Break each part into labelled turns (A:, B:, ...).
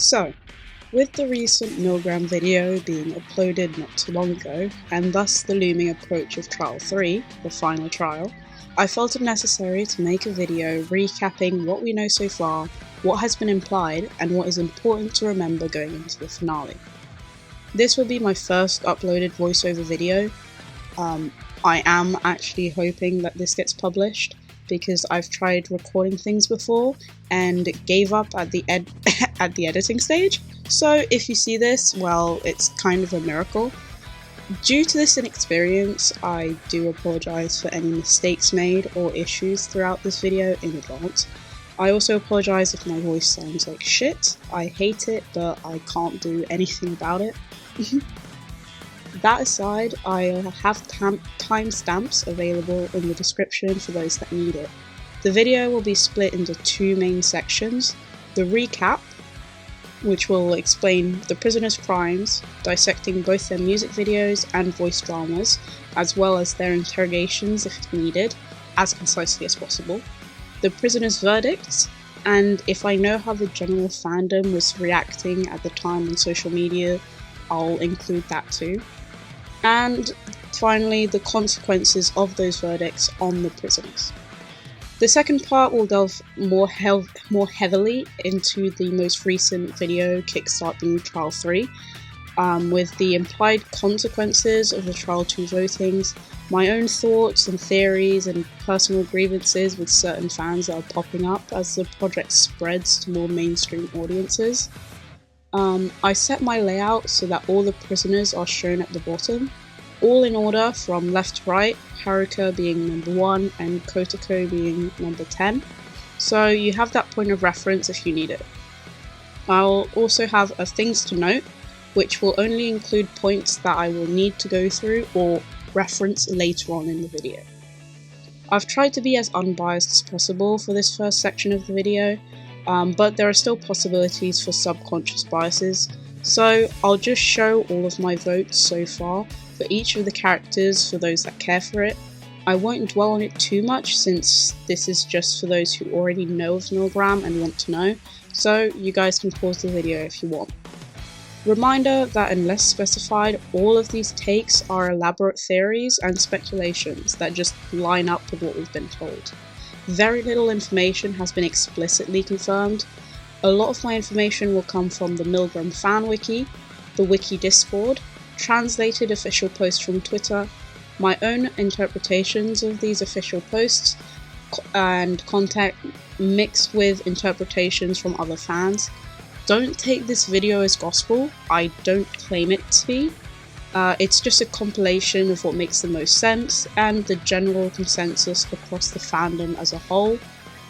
A: So, with the recent MILGRAM video being uploaded not too long ago, and thus the looming approach of Trial 3, the final trial, I felt it necessary to make a video recapping what we know so far, what has been implied, and what is important to remember going into the finale. This will be my first uploaded voiceover video. I am actually hoping that this gets published, because I've tried recording things before and gave up at the at the editing stage. So if you see this, well, it's kind of a miracle. Due to this inexperience, I do apologise for any mistakes made or issues throughout this video in advance. I also apologise if my voice sounds like shit. I hate it, but I can't do anything about it. That aside, I'll have timestamps available in the description for those that need it. The video will be split into two main sections: the recap, which will explain the prisoners' crimes, dissecting both their music videos and voice dramas, as well as their interrogations if needed, as concisely as possible, the prisoners' verdicts, and if I know how the general fandom was reacting at the time on social media, I'll include that too. And finally, the consequences of those verdicts on the prisoners. The second part will delve more heavily into the most recent video kickstarting Trial 3, with the implied consequences of the Trial 2 votings, my own thoughts and theories and personal grievances with certain fans that are popping up as the project spreads to more mainstream audiences. I set my layout so that all the prisoners are shown at the bottom, all in order from left to right, Haruka being number 1 and Kotoko being number 10, so you have that point of reference if you need it. I'll also have a things to note, which will only include points that I will need to go through or reference later on in the video. I've tried to be as unbiased as possible for this first section of the video, but there are still possibilities for subconscious biases, so I'll just show all of my votes so far for each of the characters for those that care for it. I won't dwell on it too much since this is just for those who already know of MILGRAM and want to know, so you guys can pause the video if you want. Reminder that unless specified, all of these takes are elaborate theories and speculations that just line up with what we've been told. Very little information has been explicitly confirmed. A lot of my information will come from the MILGRAM fan wiki, the wiki Discord, translated official posts from Twitter, my own interpretations of these official posts and content mixed with interpretations from other fans. Don't take this video as gospel, I don't claim it to be. It's just a compilation of what makes the most sense and the general consensus across the fandom as a whole.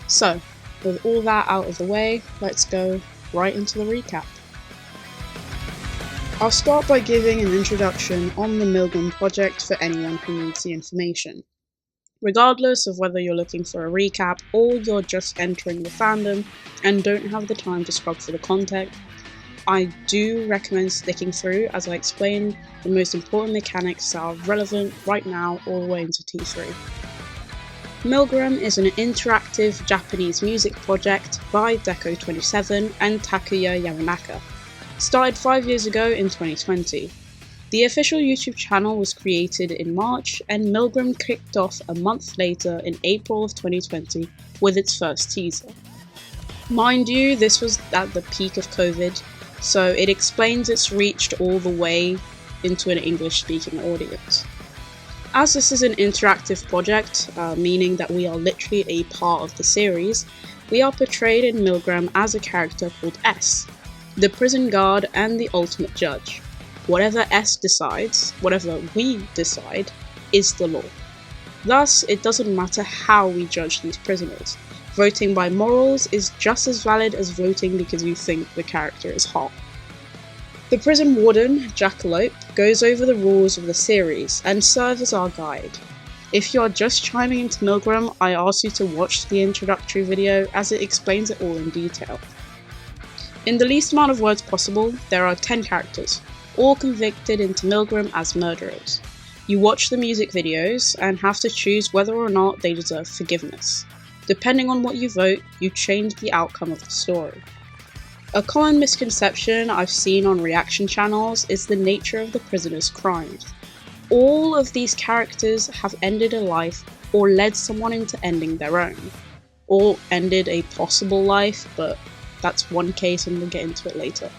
A: So, with all that out of the way, let's go right into the recap. I'll start by giving an introduction on the MILGRAM project for anyone who needs the information. Regardless of whether you're looking for a recap or you're just entering the fandom and don't have the time to scrub for the content, I do recommend sticking through as I explain the most important mechanics that are relevant right now all the way into T3. MILGRAM is an interactive Japanese music project by Deco27 and Takuya Yamanaka. Started 5 years ago in 2020. The official YouTube channel was created in March and MILGRAM kicked off a month later in April of 2020 with its first teaser. Mind you, this was at the peak of COVID, so it explains it's reached all the way into an English-speaking audience. As this is an interactive project, meaning that we are literally a part of the series, we are portrayed in MILGRAM as a character called S, the prison guard and the ultimate judge. Whatever S decides, whatever we decide, is the law. Thus, it doesn't matter how we judge these prisoners. Voting by morals is just as valid as voting because you think the character is hot. The prison warden, Jackalope, goes over the rules of the series and serves as our guide. If you are just chiming into MILGRAM, I ask you to watch the introductory video as it explains it all in detail. In the least amount of words possible, there are 10 characters, all convicted into MILGRAM as murderers. You watch the music videos and have to choose whether or not they deserve forgiveness. Depending on what you vote, you change the outcome of the story. A common misconception I've seen on reaction channels is the nature of the prisoner's crimes. All of these characters have ended a life or led someone into ending their own, or ended a possible life, but that's one case and we'll get into it later.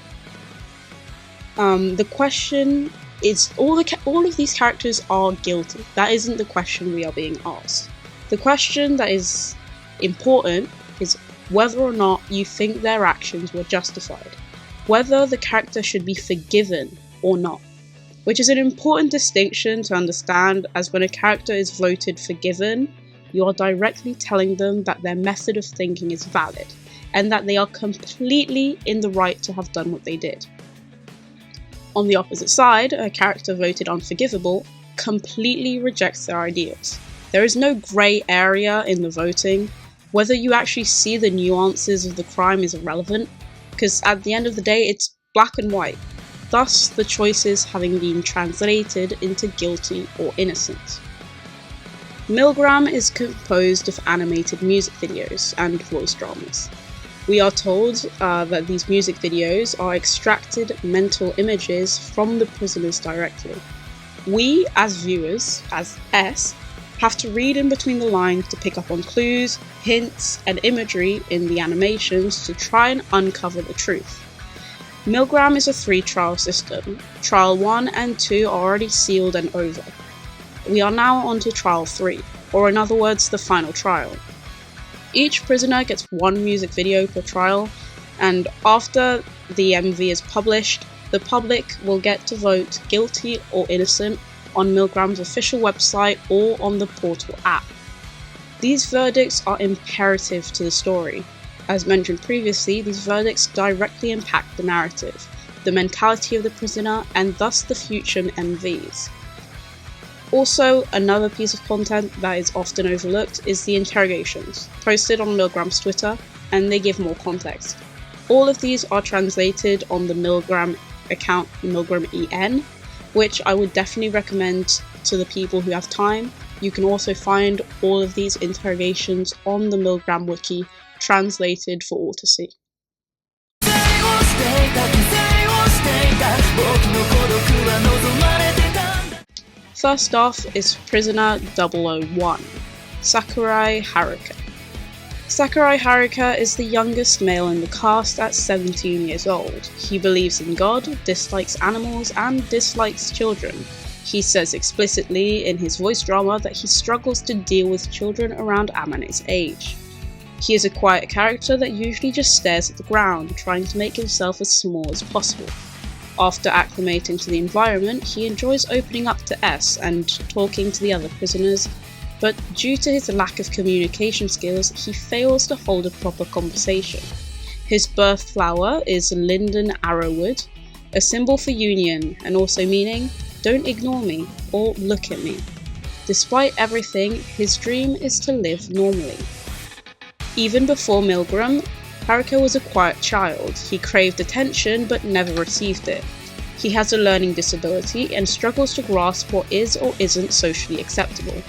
A: The question is, all of these characters are guilty. That isn't the question we are being asked. The question that is important is whether or not you think their actions were justified, whether the character should be forgiven or not, which is an important distinction to understand, as when a character is voted forgiven, you are directly telling them that their method of thinking is valid, and that they are completely in the right to have done what they did. On the opposite side, a character voted unforgivable completely rejects their ideals. There is no grey area in the voting. Whether you actually see the nuances of the crime is irrelevant, because at the end of the day it's black and white, thus the choices having been translated into guilty or innocent. MILGRAM is composed of animated music videos and voice dramas. We are told that these music videos are extracted mental images from the prisoners directly. We, as viewers, as S, have to read in between the lines to pick up on clues, hints, and imagery in the animations to try and uncover the truth. MILGRAM is a 3-trial system. Trial 1 and 2 are already sealed and over. We are now on to Trial 3, or in other words, the final trial. Each prisoner gets 1 music video per trial, and after the MV is published, the public will get to vote guilty or innocent on MILGRAM's official website or on the portal app. These verdicts are imperative to the story. As mentioned previously, these verdicts directly impact the narrative, the mentality of the prisoner, and thus the future MVs. Also, another piece of content that is often overlooked is the interrogations, posted on MILGRAM's Twitter, and they give more context. All of these are translated on the MILGRAM account MILGRAM-EN, which I would definitely recommend to the people who have time. You can also find all of these interrogations on the MILGRAM wiki, translated for all to see. First off is Prisoner 001, Sakurai Haruka. Sakurai Haruka is the youngest male in the cast at 17 years old. He believes in God, dislikes animals, and dislikes children. He says explicitly in his voice drama that he struggles to deal with children around Amane's age. He is a quiet character that usually just stares at the ground, trying to make himself as small as possible. After acclimating to the environment, he enjoys opening up to S and talking to the other prisoners, but due to his lack of communication skills, he fails to hold a proper conversation. His birth flower is linden arrowwood, a symbol for union and also meaning, don't ignore me or look at me. Despite everything, his dream is to live normally. Even before MILGRAM, Haruka was a quiet child. He craved attention but never received it. He has a learning disability and struggles to grasp what is or isn't socially acceptable.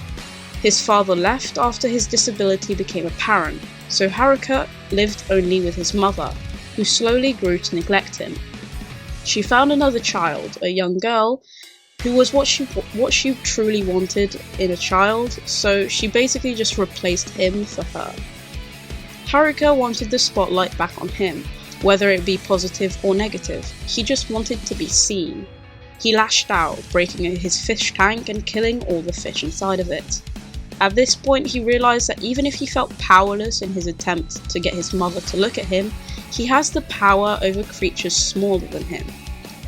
A: His father left after his disability became apparent, so Haruka lived only with his mother, who slowly grew to neglect him. She found another child, a young girl, who was what she truly wanted in a child, so she basically just replaced him for her. Haruka wanted the spotlight back on him, whether it be positive or negative. He just wanted to be seen. He lashed out, breaking his fish tank and killing all the fish inside of it. At this point, he realised that even if he felt powerless in his attempt to get his mother to look at him, he has the power over creatures smaller than him.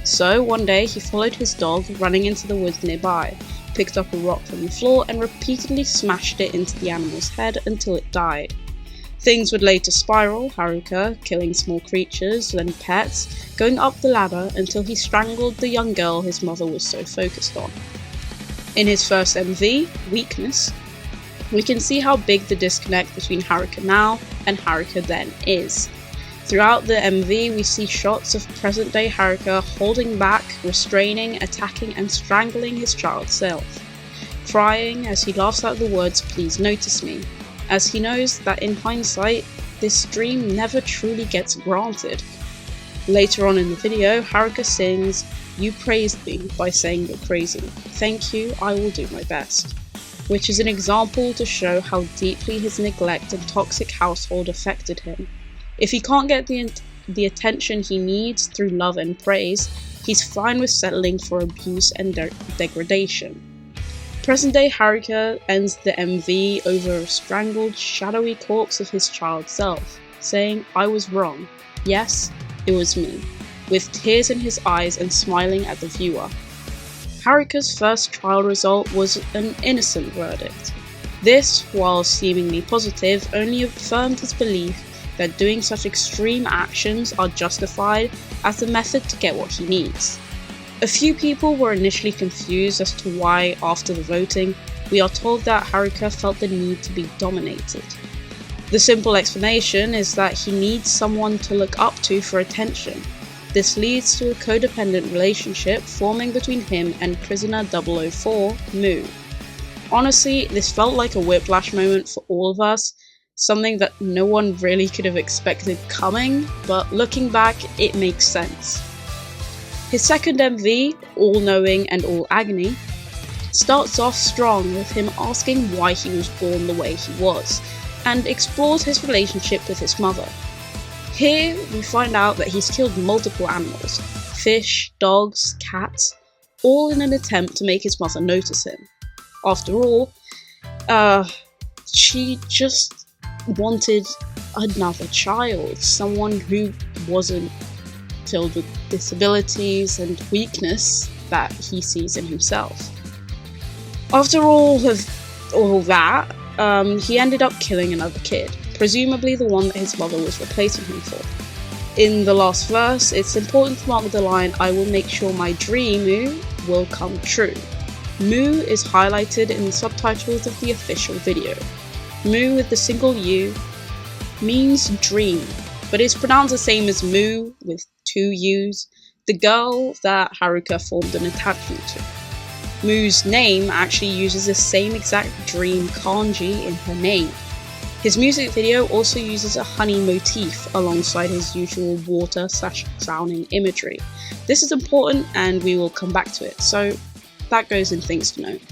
A: So one day he followed his dog running into the woods nearby, picked up a rock from the floor and repeatedly smashed it into the animal's head until it died. Things would later spiral, Haruka killing small creatures, then pets, going up the ladder until he strangled the young girl his mother was so focused on. In his first MV, Weakness, we can see how big the disconnect between Haruka now and Haruka then is. Throughout the MV, we see shots of present-day Haruka holding back, restraining, attacking and strangling his child self, crying as he laughs out the words "please notice me," as he knows that in hindsight, this dream never truly gets granted. Later on in the video, Haruka sings "You praised me" by saying you're crazy. Thank you, I will do my best. Which is an example to show how deeply his neglect and toxic household affected him. If he can't get the attention he needs through love and praise, he's fine with settling for abuse and degradation. Present-day Haruka ends the MV over a strangled, shadowy corpse of his child self, saying, "I was wrong. Yes, it was me," with tears in his eyes and smiling at the viewer. Haruka's first trial result was an innocent verdict. This, while seemingly positive, only affirmed his belief that doing such extreme actions are justified as the method to get what he needs. A few people were initially confused as to why, after the voting, we are told that Haruka felt the need to be dominated. The simple explanation is that he needs someone to look up to for attention. This leads to a codependent relationship forming between him and prisoner 004, Muu. Honestly, this felt like a whiplash moment for all of us, something that no one really could have expected coming, but looking back, it makes sense. His second MV, All Knowing and All Agony, starts off strong with him asking why he was born the way he was, and explores his relationship with his mother. Here, we find out that he's killed multiple animals, fish, dogs, cats, all in an attempt to make his mother notice him. After all, she just wanted another child, someone who wasn't filled with disabilities and weakness that he sees in himself. After all that, he ended up killing another kid, presumably the one that his mother was replacing him for. In the last verse, it's important to mark the line, "I will make sure my dream, Muu, will come true." Muu is highlighted in the subtitles of the official video. Muu with the single U means dream, but is pronounced the same as Muu with two U's, the girl that Haruka formed an attachment to. Muu's name actually uses the same exact dream kanji in her name. His music video also uses a honey motif alongside his usual water/drowning imagery. This is important and we will come back to it, so that goes in things to note.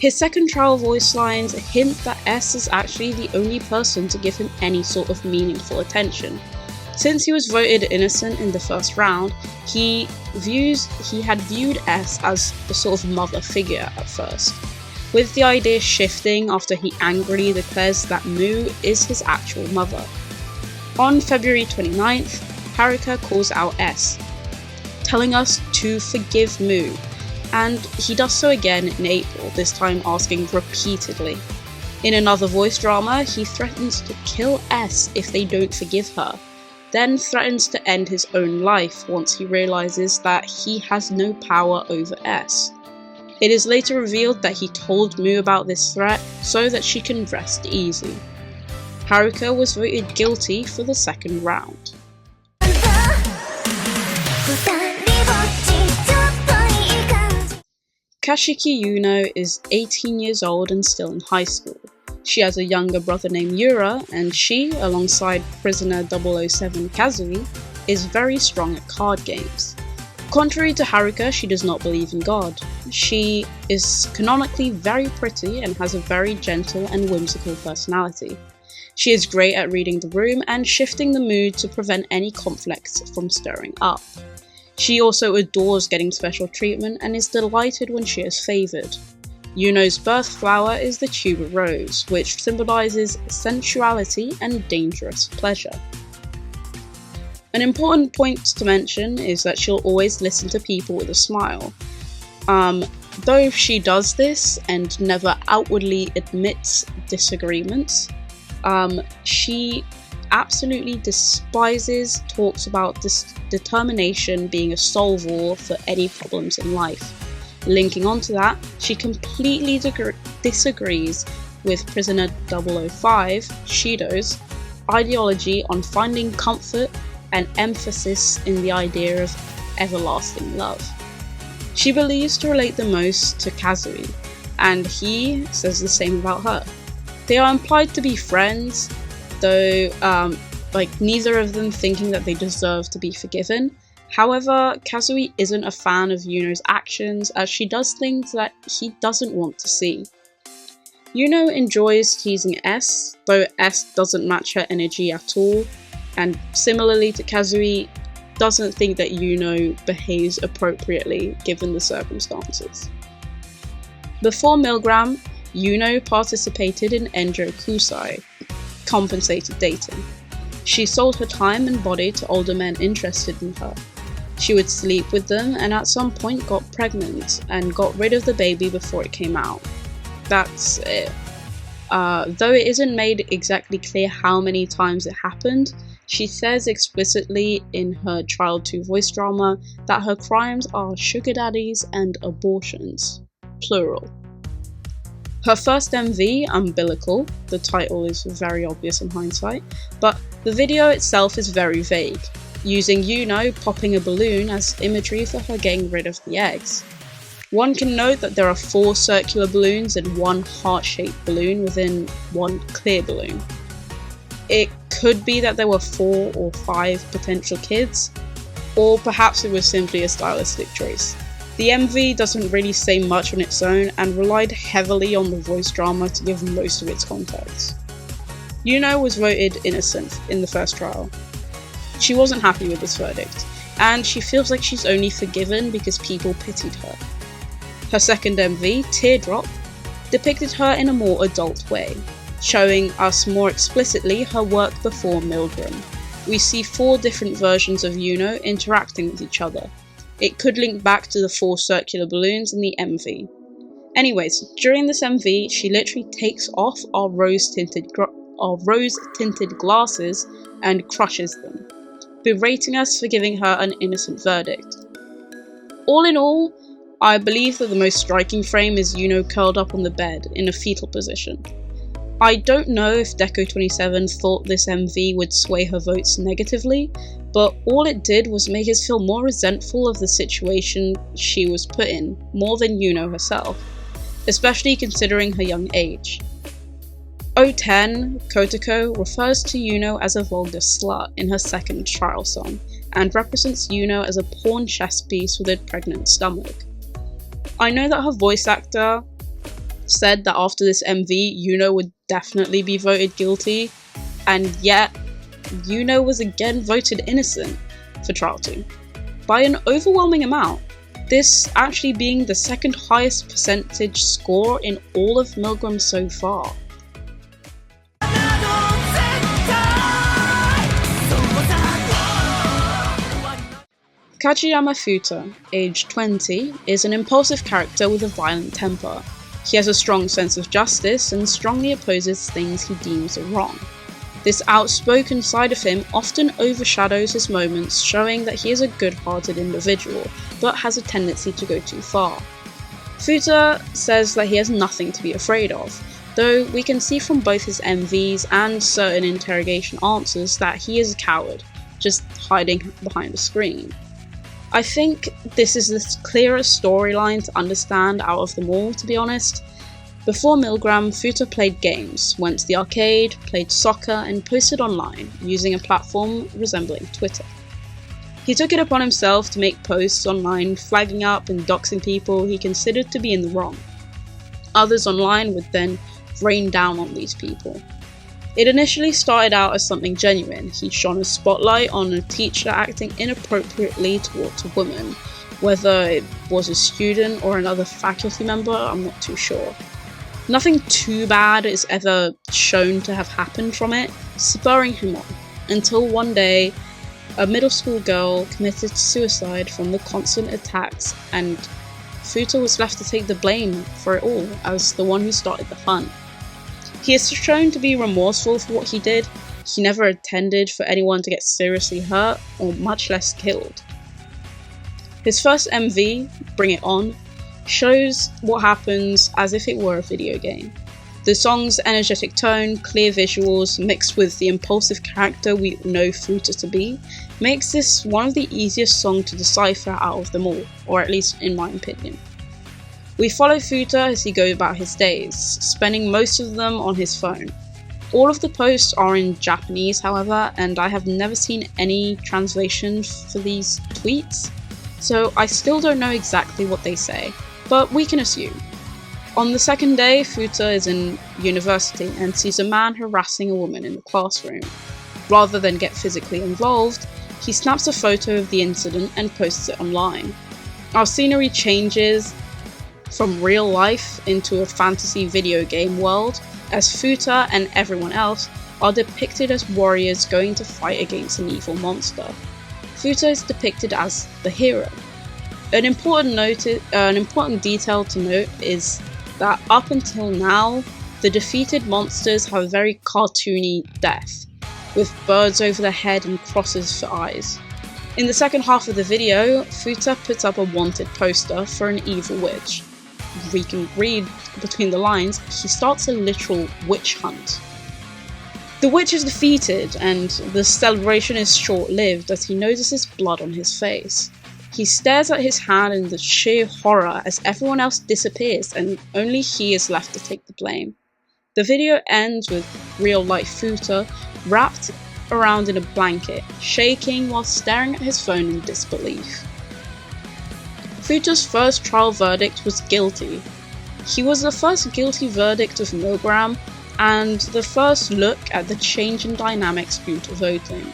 A: His second trial voice lines hint that S is actually the only person to give him any sort of meaningful attention. Since he was voted innocent in the first round, he had viewed S as a sort of mother figure at first, with the idea shifting after he angrily declares that Muu is his actual mother. On February 29th, Haruka calls out S, telling us to forgive Muu, and he does so again in April, this time asking repeatedly. In another voice drama, he threatens to kill S if they don't forgive her, then threatens to end his own life once he realizes that he has no power over S. It is later revealed that he told Muu about this threat so that she can rest easy. Haruka was voted guilty for the second round. Kashiki Yuno is 18 years old and still in high school. She has a younger brother named Yura, and she, alongside prisoner 007 Kazui, is very strong at card games. Contrary to Haruka, she does not believe in God. She is canonically very pretty and has a very gentle and whimsical personality. She is great at reading the room and shifting the mood to prevent any conflicts from stirring up. She also adores getting special treatment and is delighted when she is favoured. Yuno's birth flower is the tuber rose, which symbolises sensuality and dangerous pleasure. An important point to mention is that she'll always listen to people with a smile. Though she does this and never outwardly admits disagreements, she absolutely despises talks about determination being a solve-all for any problems in life. Linking onto that, she completely disagrees with prisoner 005, Shidou's, ideology on finding comfort and emphasis in the idea of everlasting love. She believes to relate the most to Kazui, and he says the same about her. They are implied to be friends, though like neither of them thinking that they deserve to be forgiven. However, Kazui isn't a fan of Yuno's actions, as she does things that he doesn't want to see. Yuno enjoys teasing S, though S doesn't match her energy at all, and similarly to Kazui, doesn't think that Yuno behaves appropriately given the circumstances. Before MILGRAM, Yuno participated in Enjo Kusai, compensated dating. She sold her time and body to older men interested in her. She would sleep with them and at some point got pregnant and got rid of the baby before it came out. That's it. Though it isn't made exactly clear how many times it happened, she says explicitly in her Trial 2 voice drama that her crimes are sugar daddies and abortions, plural. Her first MV, Umbilical, the title is very obvious in hindsight, but the video itself is very vague, using Yuno popping a balloon as imagery for her getting rid of the eggs. One can note that there are 4 circular balloons and 1 heart-shaped balloon within 1 clear balloon. It could be that there were 4 or 5 potential kids, or perhaps it was simply a stylistic choice. The MV doesn't really say much on its own and relied heavily on the voice drama to give most of its context. Yuno was voted innocent in the first trial. She wasn't happy with this verdict, and she feels like she's only forgiven because people pitied her. Her second MV, Teardrop, depicted her in a more adult way, showing us more explicitly her work before MILGRAM. We see 4 different versions of Yuno interacting with each other. It could link back to the 4 circular balloons in the MV. Anyways, during this MV, she literally takes off our rose-tinted glasses and crushes them, berating us for giving her an innocent verdict. All in all, I believe that the most striking frame is Yuno curled up on the bed in a fetal position. I don't know if Deco27 thought this MV would sway her votes negatively, but all it did was make us feel more resentful of the situation she was put in, more than Yuno herself, especially considering her young age. 010, Kotoko, refers to Yuno as a vulgar slut in her second trial song, and represents Yuno as a porn chess piece with a pregnant stomach. I know that her voice actor said that after this MV, Yuno would definitely be voted guilty, and yet Yuno was again voted innocent for Trial 2, by an overwhelming amount, this actually being the second highest percentage score in all of MILGRAM so far. Kajiyama Fuuta, aged 20, is an impulsive character with a violent temper. He has a strong sense of justice and strongly opposes things he deems are wrong. This outspoken side of him often overshadows his moments, showing that he is a good-hearted individual, but has a tendency to go too far. Fuuta says that he has nothing to be afraid of, though we can see from both his MVs and certain interrogation answers that he is a coward, just hiding behind a screen. I think this is the clearest storyline to understand out of them all, to be honest. Before MILGRAM, Fuuta played games, went to the arcade, played soccer, and posted online, using a platform resembling Twitter. He took it upon himself to make posts online flagging up and doxing people he considered to be in the wrong. Others online would then rain down on these people. It initially started out as something genuine. He shone a spotlight on a teacher acting inappropriately towards a woman. Whether it was a student or another faculty member, I'm not too sure. Nothing too bad is ever shown to have happened from it, spurring him on, until one day, a middle school girl committed suicide from the constant attacks, and Fuuta was left to take the blame for it all, as the one who started the fun. He is shown to be remorseful for what he did. He never intended for anyone to get seriously hurt, or much less killed. His first MV, Bring It On, shows what happens as if it were a video game. The song's energetic tone, clear visuals, mixed with the impulsive character we know Fuuta to be, makes this one of the easiest songs to decipher out of them all, or at least in my opinion. We follow Fuuta as he goes about his days, spending most of them on his phone. All of the posts are in Japanese, however, and I have never seen any translation for these tweets, so I still don't know exactly what they say, but we can assume. On the second day, Fuuta is in university and sees a man harassing a woman in the classroom. Rather than get physically involved, he snaps a photo of the incident and posts it online. Our scenery changes from real life into a fantasy video game world, as Fuuta and everyone else are depicted as warriors going to fight against an evil monster. Fuuta is depicted as the hero. An important detail to note is that up until now, the defeated monsters have a very cartoony death, with birds over their head and crosses for eyes. In the second half of the video, Fuuta puts up a wanted poster for an evil witch. We can read between the lines, he starts a literal witch hunt. The witch is defeated, and the celebration is short-lived as he notices blood on his face. He stares at his hand in the sheer horror as everyone else disappears and only he is left to take the blame. The video ends with real-life Fuuta wrapped around in a blanket, shaking while staring at his phone in disbelief. Fuuta's first trial verdict was guilty. He was the first guilty verdict of MILGRAM and the first look at the change in dynamics due to voting.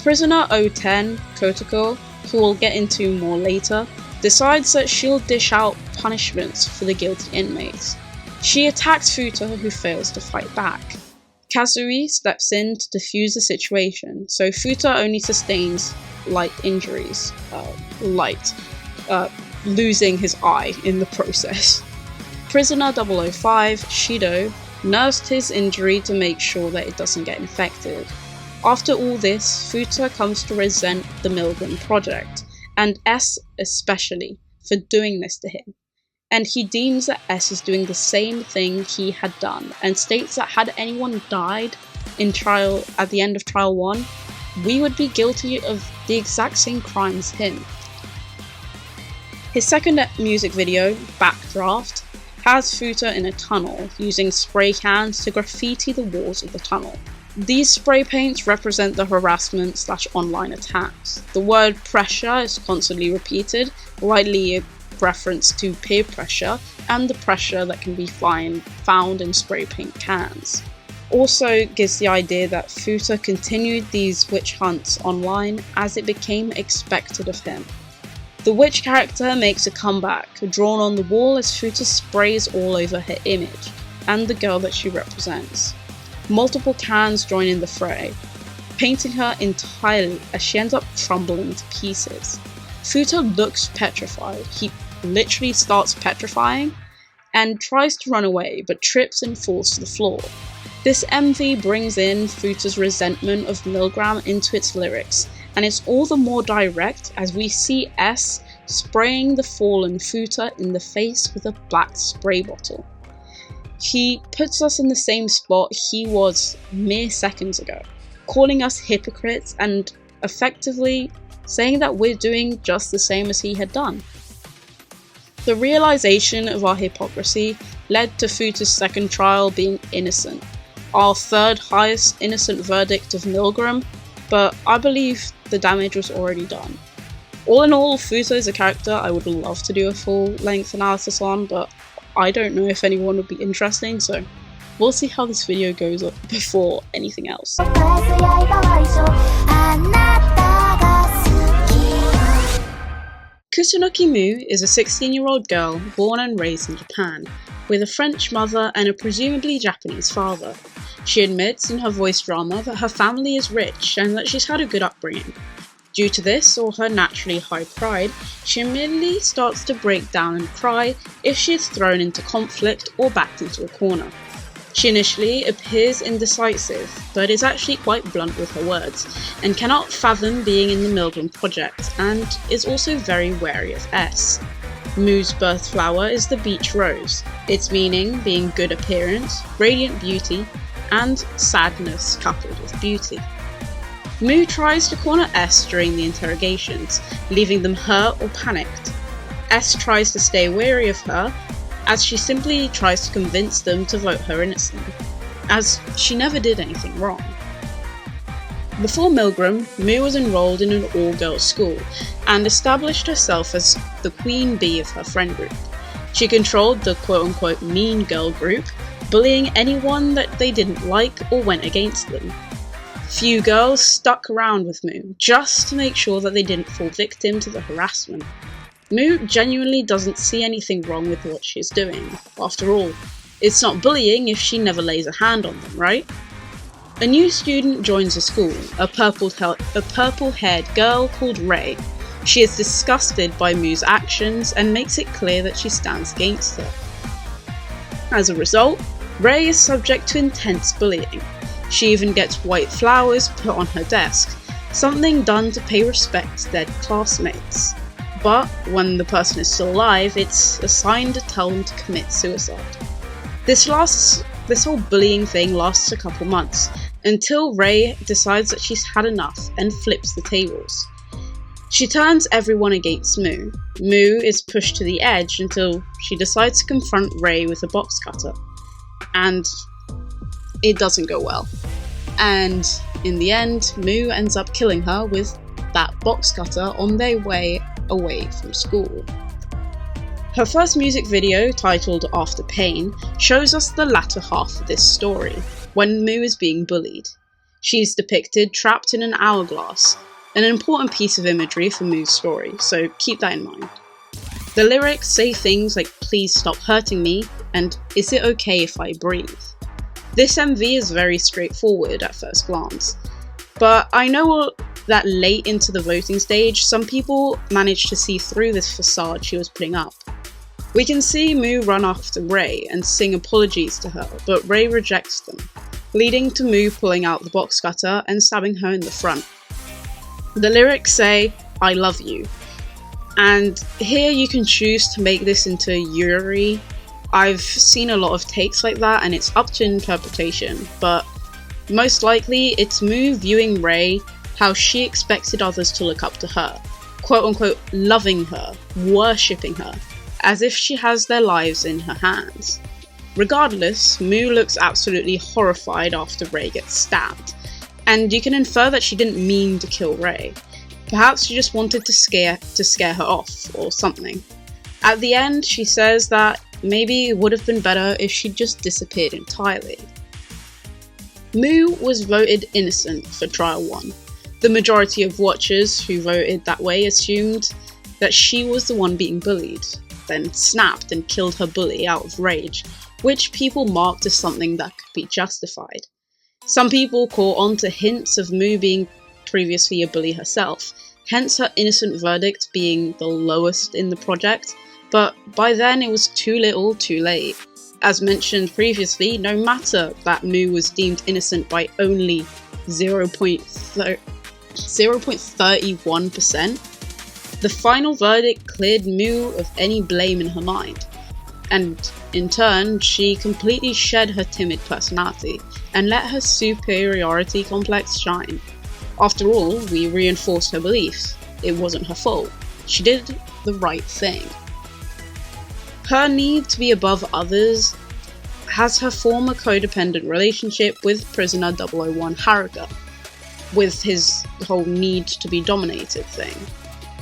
A: Prisoner 010, Kotoko, who we'll get into more later, decides that she'll dish out punishments for the guilty inmates. She attacks Fuuta, who fails to fight back. Kazui steps in to defuse the situation, so Fuuta only sustains light injuries. Losing his eye in the process. Prisoner 005, Shidou, nursed his injury to make sure that it doesn't get infected. After all this, Fuuta comes to resent the MILGRAM project, and S especially, for doing this to him. And he deems that S is doing the same thing he had done, and states that had anyone died in trial at the end of trial 1, we would be guilty of the exact same crime as him. His second music video, Backdraft, has Fuuta in a tunnel, using spray cans to graffiti the walls of the tunnel. These spray paints represent the harassment/online attacks. The word pressure is constantly repeated, likely a reference to peer pressure and the pressure that can be found in spray paint cans. Also gives the idea that Fuuta continued these witch hunts online as it became expected of him. The witch character makes a comeback, drawn on the wall as Fuuta sprays all over her image, and the girl that she represents. Multiple cans join in the fray, painting her entirely as she ends up crumbling to pieces. Fuuta looks petrified. He literally starts petrifying, and tries to run away, but trips and falls to the floor. This MV brings in Fuuta's resentment of MILGRAM into its lyrics, and it's all the more direct as we see S spraying the fallen Fuuta in the face with a black spray bottle. He puts us in the same spot he was mere seconds ago, calling us hypocrites and effectively saying that we're doing just the same as he had done. The realization of our hypocrisy led to Fuuta's second trial being innocent, our third highest innocent verdict of MILGRAM, but I believe the damage was already done. All in all, Fuuta is a character I would love to do a full-length analysis on, but I don't know if anyone would be interesting, so we'll see how this video goes up before anything else. Kusunoki Muu is a 16-year-old girl born and raised in Japan, with a French mother and a presumably Japanese father. She admits in her voice drama that her family is rich and that she's had a good upbringing. Due to this, or her naturally high pride, she immediately starts to break down and cry if she is thrown into conflict or backed into a corner. She initially appears indecisive, but is actually quite blunt with her words, and cannot fathom being in the MILGRAM project, and is also very wary of S. Muu's birth flower is the beach rose, its meaning being good appearance, radiant beauty, and sadness coupled with beauty. Muu tries to corner S during the interrogations, leaving them hurt or panicked. S tries to stay wary of her, as she simply tries to convince them to vote her innocent. as she never did anything wrong. Before MILGRAM, Muu was enrolled in an all-girls school and established herself as the queen bee of her friend group. She controlled the quote-unquote mean girl group, bullying anyone that they didn't like or went against them. Few girls stuck around with Muu just to make sure that they didn't fall victim to the harassment. Muu genuinely doesn't see anything wrong with what she's doing. After all, it's not bullying if she never lays a hand on them, right? A new student joins the school, a purple-haired girl called Rei. She is disgusted by Muu's actions and makes it clear that she stands against her. As a result, Rei is subject to intense bullying. She even gets white flowers put on her desk, something done to pay respect to dead classmates. But when the person is still alive, it's a sign to tell them to commit suicide. This whole bullying thing lasts a couple months, until Rei decides that she's had enough and flips the tables. She turns everyone against Muu. Muu is pushed to the edge until she decides to confront Rei with a box cutter. And it doesn't go well. And in the end, Muu ends up killing her with that box cutter on their way away from school. Her first music video, titled After Pain, shows us the latter half of this story, when Muu is being bullied. She's depicted trapped in an hourglass, an important piece of imagery for Muu's story, so keep that in mind. The lyrics say things like "please stop hurting me" and "is it okay if I breathe?" This MV is very straightforward at first glance, but I know that late into the voting stage, some people managed to see through this facade she was putting up. We can see Muu run after Rei and sing apologies to her, but Rei rejects them, leading to Muu pulling out the box cutter and stabbing her in the front. The lyrics say, "I love you," and here you can choose to make this into Yuri. I've seen a lot of takes like that and it's up to interpretation, but most likely it's Muu viewing Rei how she expected others to look up to her, quote unquote loving her, worshipping her, as if she has their lives in her hands. Regardless, Muu looks absolutely horrified after Rei gets stabbed, and you can infer that she didn't mean to kill Rei. Perhaps she just wanted to scare her off, or something. At the end, she says that maybe it would have been better if she'd just disappeared entirely. Muu was voted innocent for Trial 1. The majority of watchers who voted that way assumed that she was the one being bullied, then snapped and killed her bully out of rage, which people marked as something that could be justified. Some people caught on to hints of Muu being previously a bully herself, hence her innocent verdict being the lowest in the project, but by then it was too little too late. As mentioned previously, no matter that Muu was deemed innocent by only 0.31%, the final verdict cleared Muu of any blame in her mind, and in turn, she completely shed her timid personality and let her superiority complex shine. After all, we reinforced her beliefs. It wasn't her fault. She did the right thing. Her need to be above others has her former codependent relationship with prisoner 001 Haruka, with his whole need to be dominated thing.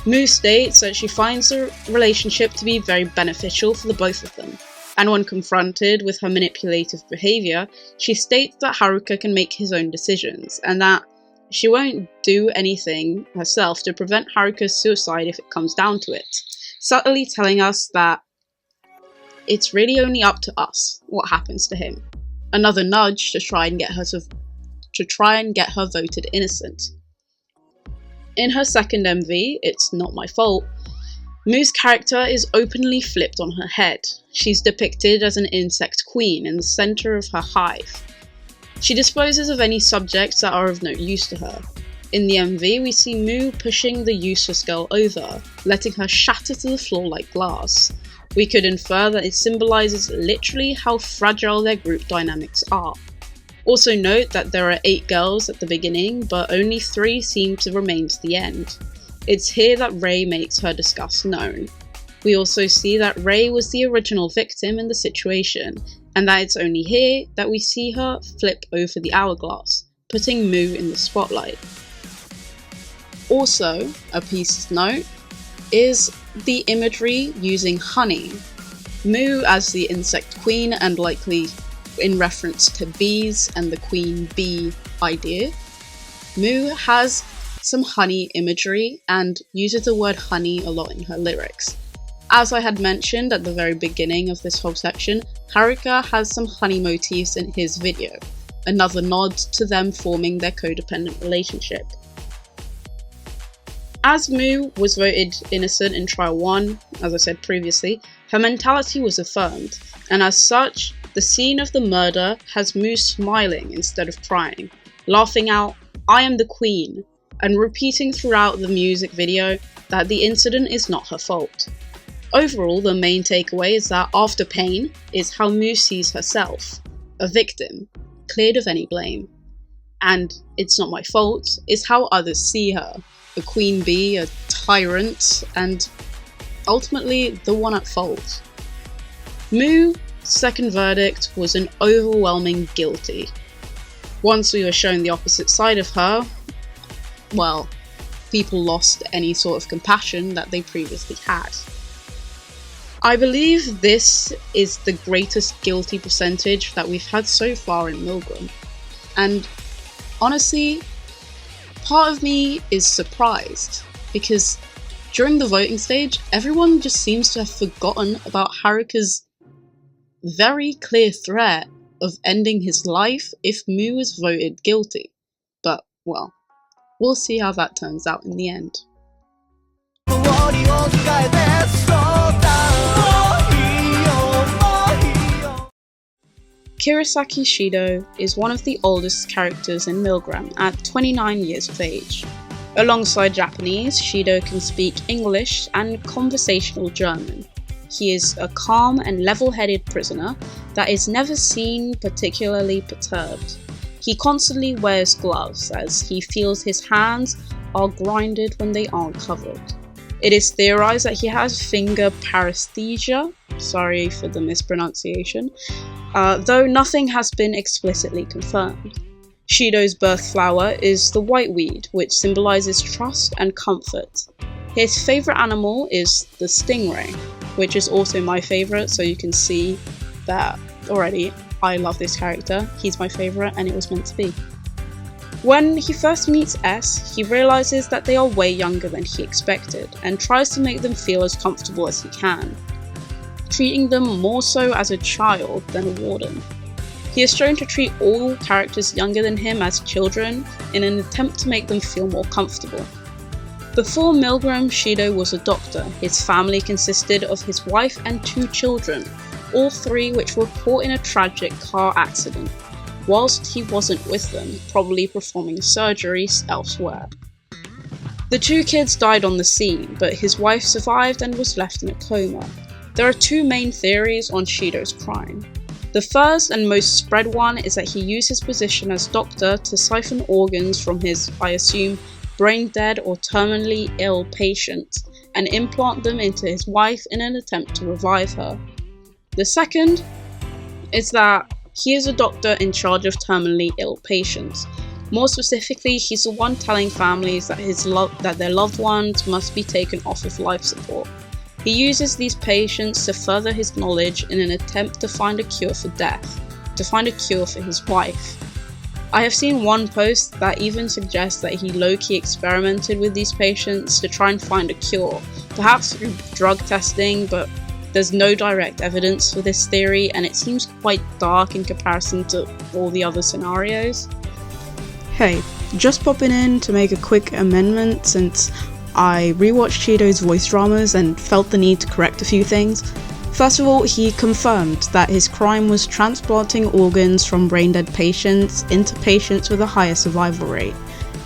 A: Muu states that she finds the relationship to be very beneficial for the both of them, and when confronted with her manipulative behaviour, she states that Haruka can make his own decisions, and that she won't do anything herself to prevent Haruka's suicide if it comes down to it, subtly telling us that it's really only up to us what happens to him. Another nudge to try and get her voted innocent. In her second MV, It's Not My Fault, Muu's character is openly flipped on her head. She's depicted as an insect queen in the centre of her hive. She disposes of any subjects that are of no use to her. In the MV, we see Muu pushing the useless girl over, letting her shatter to the floor like glass. We could infer that it symbolises literally how fragile their group dynamics are. Also note that there are 8 girls at the beginning, but only 3 seem to remain to the end. It's here that Rei makes her disgust known. We also see that Rei was the original victim in the situation, and that it's only here that we see her flip over the hourglass, putting Muu in the spotlight. Also, a piece of note is the imagery using honey. Muu as the insect queen, and likely in reference to bees and the queen bee idea. Muu has some honey imagery and uses the word honey a lot in her lyrics. As I had mentioned at the very beginning of this whole section, Haruka has some honey motifs in his video, another nod to them forming their codependent relationship. As Muu was voted innocent in trial 1, as I said previously, her mentality was affirmed, and as such, the scene of the murder has Muu smiling instead of crying, laughing out, "I am the queen," and repeating throughout the music video that the incident is not her fault. Overall, the main takeaway is that after pain is how Muu sees herself, a victim, cleared of any blame. And "it's not my fault" is how others see her, a queen bee, a tyrant, and ultimately the one at fault. Muu's second verdict was an overwhelming guilty. Once we were shown the opposite side of her, well, people lost any sort of compassion that they previously had. I believe this is the greatest guilty percentage that we've had so far in MILGRAM, and honestly, part of me is surprised, because during the voting stage, everyone just seems to have forgotten about Haruka's very clear threat of ending his life if Muu is voted guilty. But, well, we'll see how that turns out in the end. Kirisaki Shidou is one of the oldest characters in MILGRAM at 29 years of age. Alongside Japanese, Shidou can speak English and conversational German. He is a calm and level-headed prisoner that is never seen particularly perturbed. He constantly wears gloves as he feels his hands are grinded when they aren't covered. It is theorized that he has finger paresthesia, sorry for the mispronunciation, though nothing has been explicitly confirmed. Shidou's birth flower is the whiteweed, which symbolizes trust and comfort. His favourite animal is the stingray, which is also my favourite, so you can see that already I love this character. He's my favourite and it was meant to be. When he first meets S, he realises that they are way younger than he expected and tries to make them feel as comfortable as he can, treating them more so as a child than a warden. He is shown to treat all characters younger than him as children in an attempt to make them feel more comfortable. Before MILGRAM, Shidou was a doctor. His family consisted of his wife and 2 children, all 3 which were caught in a tragic car accident, whilst he wasn't with them, probably performing surgeries elsewhere. The 2 kids died on the scene, but his wife survived and was left in a coma. There are 2 main theories on Shidou's crime. The first and most spread one is that he used his position as doctor to siphon organs from his, I assume, brain-dead or terminally ill patient and implant them into his wife in an attempt to revive her. The second is that he is a doctor in charge of terminally ill patients. More specifically, he's the one telling families that their loved ones must be taken off of life support. He uses these patients to further his knowledge in an attempt to find a cure for death, to find a cure for his wife. I have seen one post that even suggests that he low-key experimented with these patients to try and find a cure, perhaps through drug testing, but there's no direct evidence for this theory and it seems quite dark in comparison to all the other scenarios. Hey, just popping in to make a quick amendment since I rewatched Shidou's voice dramas and felt the need to correct a few things. First of all, he confirmed that his crime was transplanting organs from brain-dead patients into patients with a higher survival rate,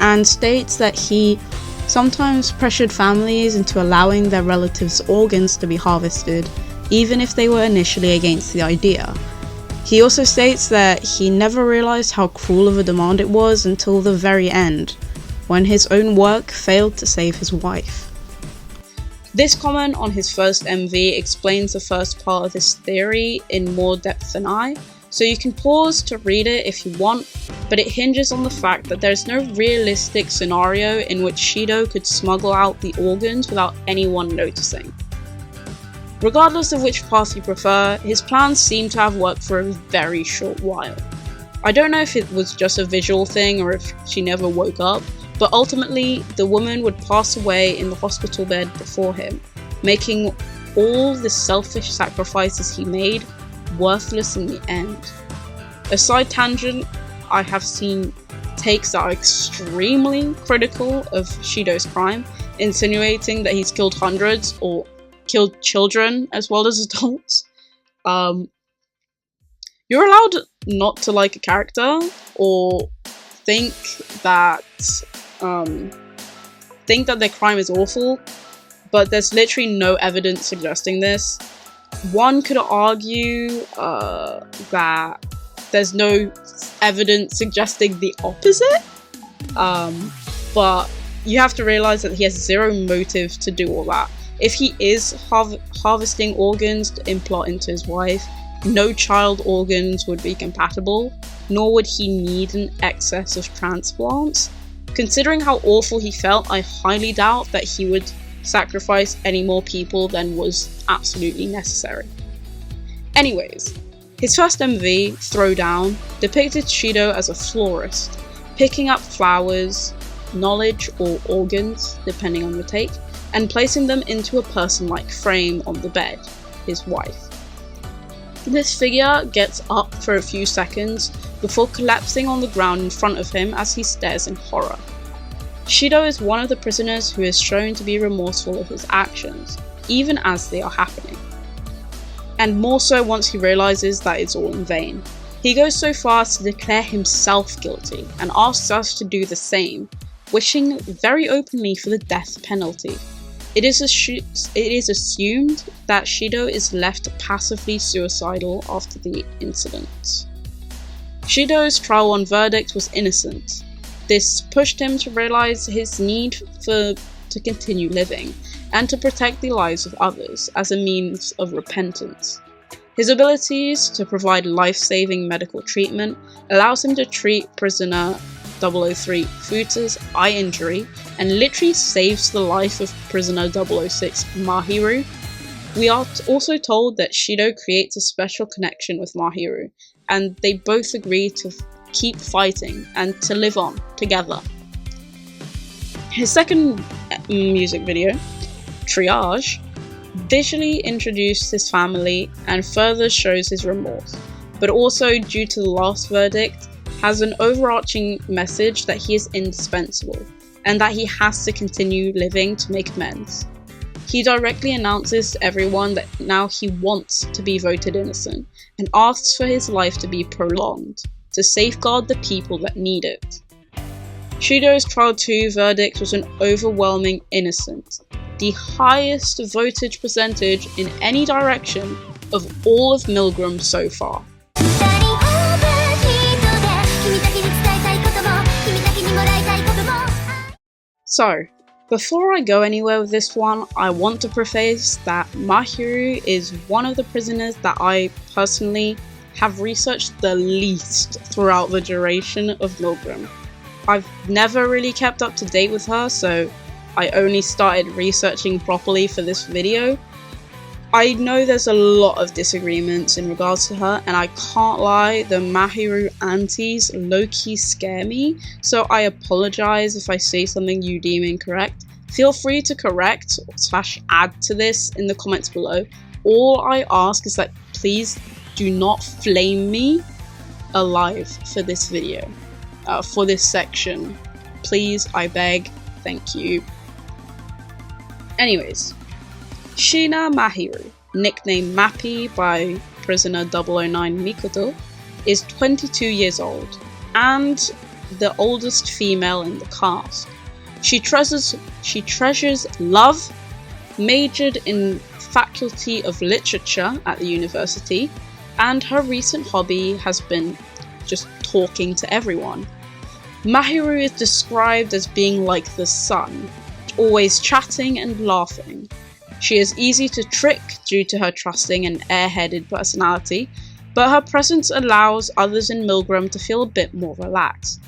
A: and states that he sometimes pressured families into allowing their relatives' organs to be harvested, even if they were initially against the idea. He also states that he never realized how cruel of a demand it was until the very end, when his own work failed to save his wife. This comment on his first MV explains the first part of this theory in more depth than I, so you can pause to read it if you want, but it hinges on the fact that there's no realistic scenario in which Shidou could smuggle out the organs without anyone noticing. Regardless of which path you prefer, his plans seem to have worked for a very short while. I don't know if it was just a visual thing or if she never woke up, but ultimately the woman would pass away in the hospital bed before him, making all the selfish sacrifices he made worthless in the end. A side tangent, I have seen takes that are extremely critical of Shidou's crime, insinuating that he's killed hundreds or killed children as well as adults. You're allowed not to like a character or think that their crime is awful, but there's literally no evidence suggesting this. One could argue that there's no evidence suggesting the opposite, but you have to realize that he has zero motive to do all that. If he is harvesting organs to implant into his wife, no child organs would be compatible, nor would he need an excess of transplants. Considering how awful he felt, I highly doubt that he would sacrifice any more people than was absolutely necessary. Anyways, his first MV, Throwdown, depicted Shidou as a florist, picking up flowers, knowledge or organs, depending on your take, and placing them into a person-like frame on the bed, his wife. This figure gets up for a few seconds before collapsing on the ground in front of him as he stares in horror. Shidou is one of the prisoners who is shown to be remorseful of his actions, even as they are happening. And more so once he realizes that it's all in vain. He goes so far as to declare himself guilty and asks us to do the same, wishing very openly for the death penalty. It is assumed that Shidou is left passively suicidal after the incident. Shidou's trial on verdict was innocent. This pushed him to realize his need to continue living, and to protect the lives of others as a means of repentance. His abilities to provide life-saving medical treatment allows him to treat prisoner 003 Fuuta's eye injury and literally saves the life of prisoner 006 Mahiru. We are also told that Shidou creates a special connection with Mahiru, and they both agree to keep fighting and to live on together. His second music video, Triage, visually introduced his family and further shows his remorse, but also, due to the last verdict, has an overarching message that he is indispensable and that he has to continue living to make amends. He directly announces to everyone that now he wants to be voted innocent and asks for his life to be prolonged, to safeguard the people that need it. Shidou's Trial 2 verdict was an overwhelming innocent, the highest votage percentage in any direction of all of MILGRAM so far. So, before I go anywhere with this one, I want to preface that Mahiru is one of the prisoners that I personally have researched the least throughout the duration of MILGRAM. I've never really kept up to date with her, so I only started researching properly for this video. I know there's a lot of disagreements in regards to her, and I can't lie, the Mahiru aunties low-key scare me, so I apologize if I say something you deem incorrect. Feel free to correct / add to this in the comments below. All I ask is that please do not flame me alive for this video, for this section. Please, I beg, thank you. Anyways, Shiina Mahiru, nicknamed Mappy by prisoner 009 Mikoto, is 22 years old and the oldest female in the cast. She treasures love, majored in Faculty of Literature at the university, and her recent hobby has been just talking to everyone. Mahiru is described as being like the sun, always chatting and laughing. She is easy to trick due to her trusting and airheaded personality, but her presence allows others in MILGRAM to feel a bit more relaxed.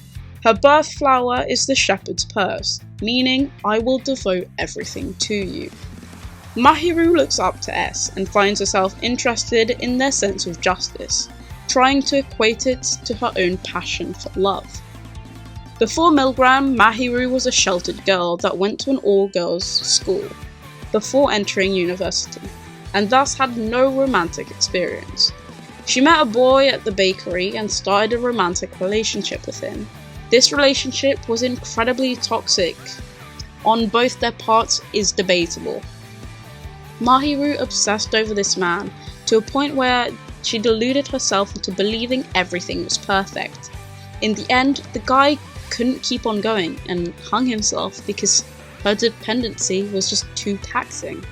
A: Her birth flower is the shepherd's purse, meaning I will devote everything to you. Mahiru looks up to S and finds herself interested in their sense of justice, trying to equate it to her own passion for love. Before MILGRAM, Mahiru was a sheltered girl that went to an all-girls school before entering university, and thus had no romantic experience. She met a boy at the bakery and started a romantic relationship with him. This relationship was incredibly toxic. On both their parts is debatable. Mahiru obsessed over this man to a point where she deluded herself into believing everything was perfect. In the end, the guy couldn't keep on going and hung himself because her dependency was just too taxing.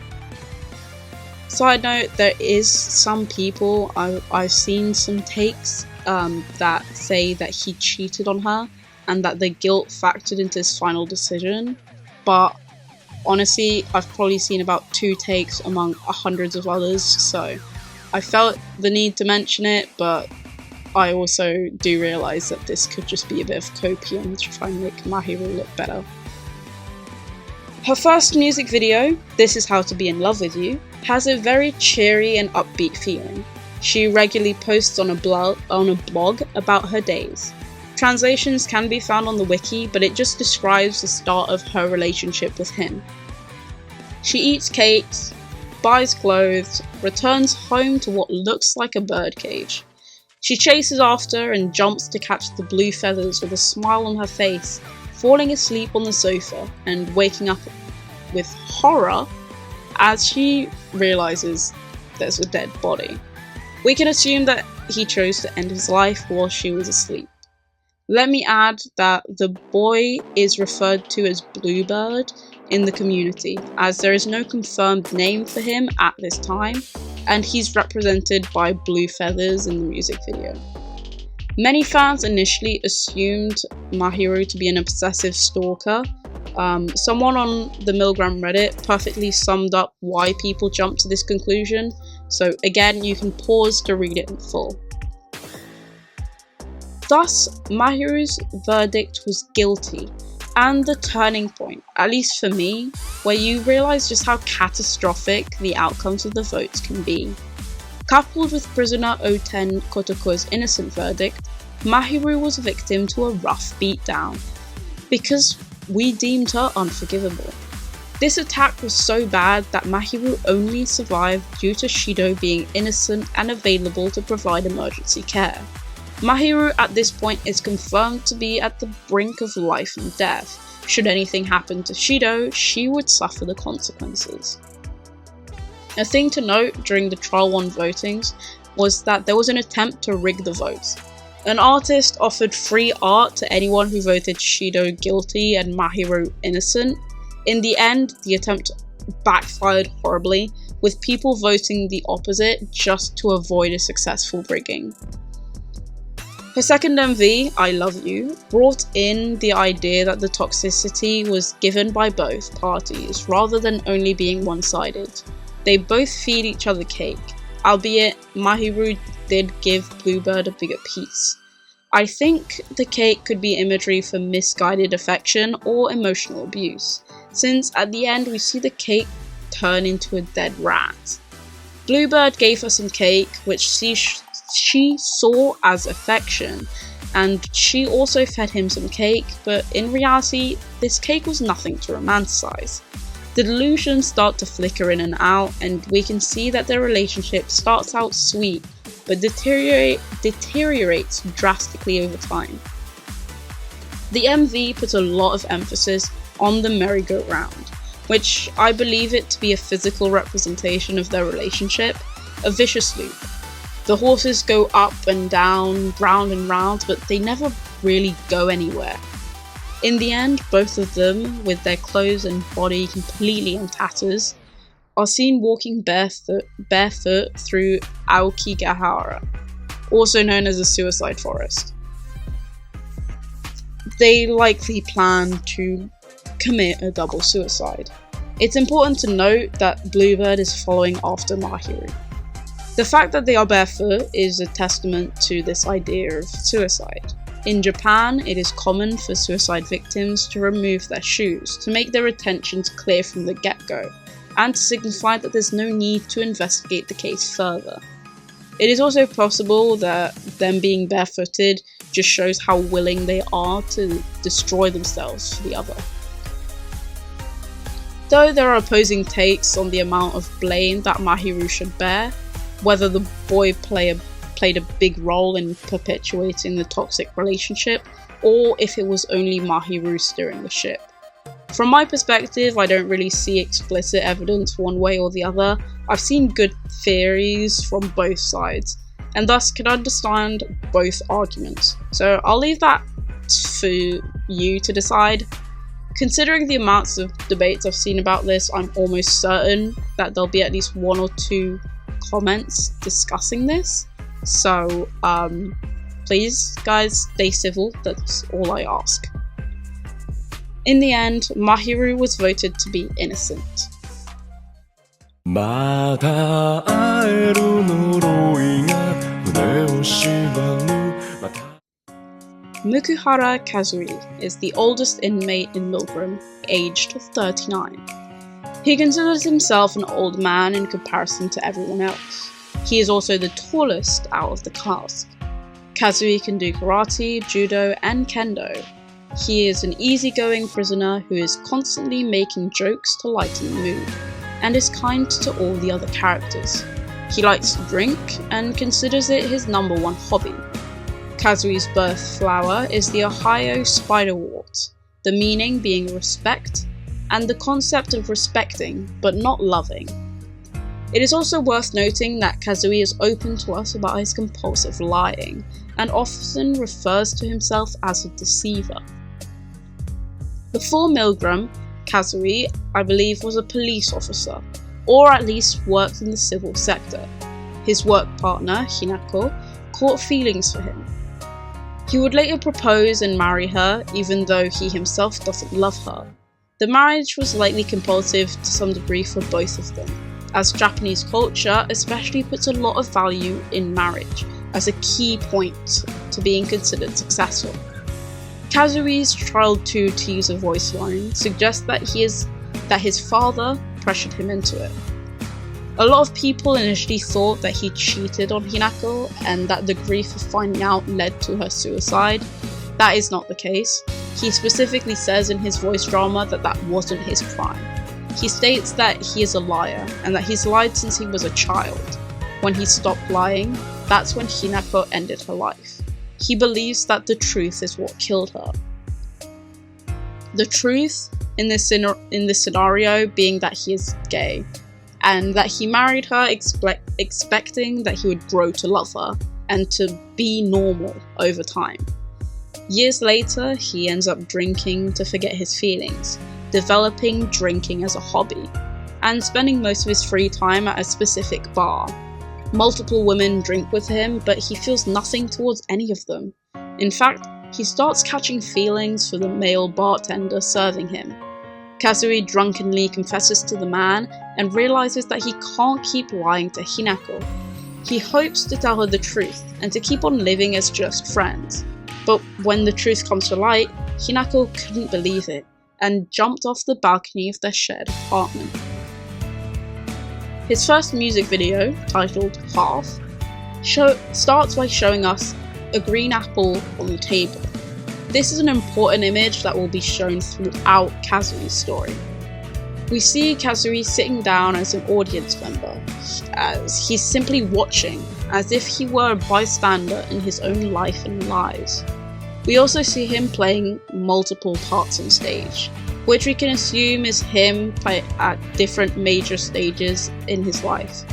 A: Side note, there is some people, I've seen some takes that say that he cheated on her and that the guilt factored into his final decision, but honestly, I've probably seen about 2 takes among hundreds of others, so I felt the need to mention it, but I also do realise that this could just be a bit of copium to try and make Mahiru look better. Her first music video, This Is How to Be in Love With You, has a very cheery and upbeat feeling. She regularly posts on a blog about her days. Translations can be found on the wiki, but it just describes the start of her relationship with him. She eats cakes, buys clothes, returns home to what looks like a birdcage. She chases after and jumps to catch the blue feathers with a smile on her face, falling asleep on the sofa and waking up with horror as she realises there's a dead body. We can assume that he chose to end his life while she was asleep. Let me add that the boy is referred to as Bluebird in the community, as there is no confirmed name for him at this time, and he's represented by blue feathers in the music video. Many fans initially assumed Mahiru to be an obsessive stalker. Someone on the MILGRAM Reddit perfectly summed up why people jumped to this conclusion, so again you can pause to read it in full. Thus, Mahiru's verdict was guilty, and the turning point, at least for me, where you realise just how catastrophic the outcomes of the votes can be. Coupled with prisoner 010 Kotoko's innocent verdict, Mahiru was victim to a rough beatdown, because we deemed her unforgivable. This attack was so bad that Mahiru only survived due to Shidou being innocent and available to provide emergency care. Mahiru at this point is confirmed to be at the brink of life and death. Should anything happen to Shidou, she would suffer the consequences. A thing to note during the Trial 1 votings was that there was an attempt to rig the votes. An artist offered free art to anyone who voted Shidou guilty and Mahiru innocent. In the end, the attempt backfired horribly, with people voting the opposite just to avoid a successful rigging. Her second MV, I Love You, brought in the idea that the toxicity was given by both parties rather than only being one-sided. They both feed each other cake, albeit Mahiru did give Bluebird a bigger piece. I think the cake could be imagery for misguided affection or emotional abuse, since at the end we see the cake turn into a dead rat. Bluebird gave her some cake, which she saw as affection, and she also fed him some cake, but in reality, this cake was nothing to romanticize. The delusions start to flicker in and out, and we can see that their relationship starts out sweet, but deteriorates drastically over time. The MV puts a lot of emphasis on the merry-go-round, which I believe it to be a physical representation of their relationship, a vicious loop. The horses go up and down, round and round, but they never really go anywhere. In the end, both of them, with their clothes and body completely in tatters, are seen walking barefoot through Aokigahara, also known as the Suicide Forest. They likely plan to commit a double suicide. It's important to note that Bluebird is following after Mahiru. The fact that they are barefoot is a testament to this idea of suicide. In Japan, it is common for suicide victims to remove their shoes to make their intentions clear from the get-go, and to signify that there's no need to investigate the case further. It is also possible that them being barefooted just shows how willing they are to destroy themselves for the other. Though there are opposing takes on the amount of blame that Mahiru should bear, whether the boy played a big role in perpetuating the toxic relationship, or if it was only Mahiru steering the ship. From my perspective, I don't really see explicit evidence one way or the other. I've seen good theories from both sides, and thus can understand both arguments. So I'll leave that for you to decide. Considering the amounts of debates I've seen about this, I'm almost certain that there'll be at least 1 or 2 comments discussing this. So please guys, stay civil, that's all I ask. In the end, Mahiru was voted to be innocent. Mukuhara Kazui is the oldest inmate in MILGRAM, aged 39. He considers himself an old man in comparison to everyone else. He is also the tallest out of the cast. Kazui can do karate, judo, and kendo. He is an easygoing prisoner who is constantly making jokes to lighten the mood, and is kind to all the other characters. He likes to drink, and considers it his #1 hobby. Kazui's birth flower is the Ohio spiderwort, the meaning being respect, and the concept of respecting, but not loving. It is also worth noting that Kazui is open to us about his compulsive lying, and often refers to himself as a deceiver. Before MILGRAM, Kazui, I believe, was a police officer, or at least worked in the civil sector. His work partner, Hinako, caught feelings for him. He would later propose and marry her, even though he himself doesn't love her. The marriage was likely compulsive to some degree for both of them, as Japanese culture especially puts a lot of value in marriage as a key point to being considered successful. Kazui's Child 2 teaser voice line suggests that his father pressured him into it. A lot of people initially thought that he cheated on Hinako and that the grief of finding out led to her suicide. That is not the case. He specifically says in his voice drama that that wasn't his crime. He states that he is a liar and that he's lied since he was a child. When he stopped lying, that's when Hinako ended her life. He believes that the truth is what killed her. The truth in this scenario being that he is gay, and that he married her expecting that he would grow to love her and to be normal over time. Years later, he ends up drinking to forget his feelings, developing drinking as a hobby, and spending most of his free time at a specific bar. Multiple women drink with him, but he feels nothing towards any of them. In fact, he starts catching feelings for the male bartender serving him. Kazui drunkenly confesses to the man and realizes that he can't keep lying to Hinako. He hopes to tell her the truth and to keep on living as just friends. But when the truth comes to light, Hinako couldn't believe it and jumped off the balcony of their shared apartment. His first music video, titled Half, starts by showing us a green apple on the table. This is an important image that will be shown throughout Kazui's story. We see Kazui sitting down as an audience member, as he's simply watching, as if he were a bystander in his own life and lives. We also see him playing multiple parts on stage, which we can assume is him at different major stages in his life.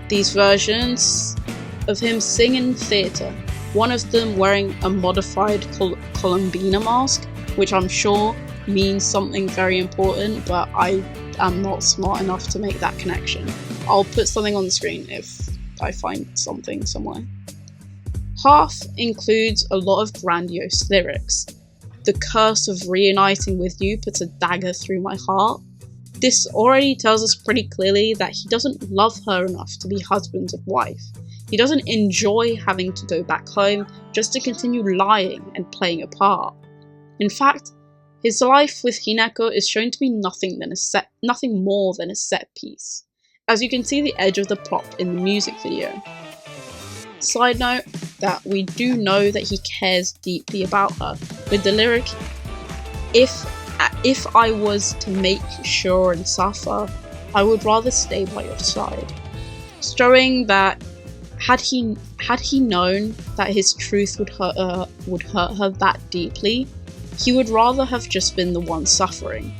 A: These versions of him sing in theatre, one of them wearing a modified Columbina mask, which I'm sure means something very important, but I am not smart enough to make that connection. I'll put something on the screen if I find something somewhere. Half includes a lot of grandiose lyrics. The curse of reuniting with you puts a dagger through my heart. This already tells us pretty clearly that he doesn't love her enough to be husband and wife. He doesn't enjoy having to go back home just to continue lying and playing a part. In fact, his life with Hinako is shown to be nothing more than a set piece, as you can see the edge of the plot in the music video. Side note, that we do know that he cares deeply about her, with the lyric, if I was to make you sure and suffer, I would rather stay by your side. Showing that had he known that his truth would hurt her that deeply, he would rather have just been the one suffering.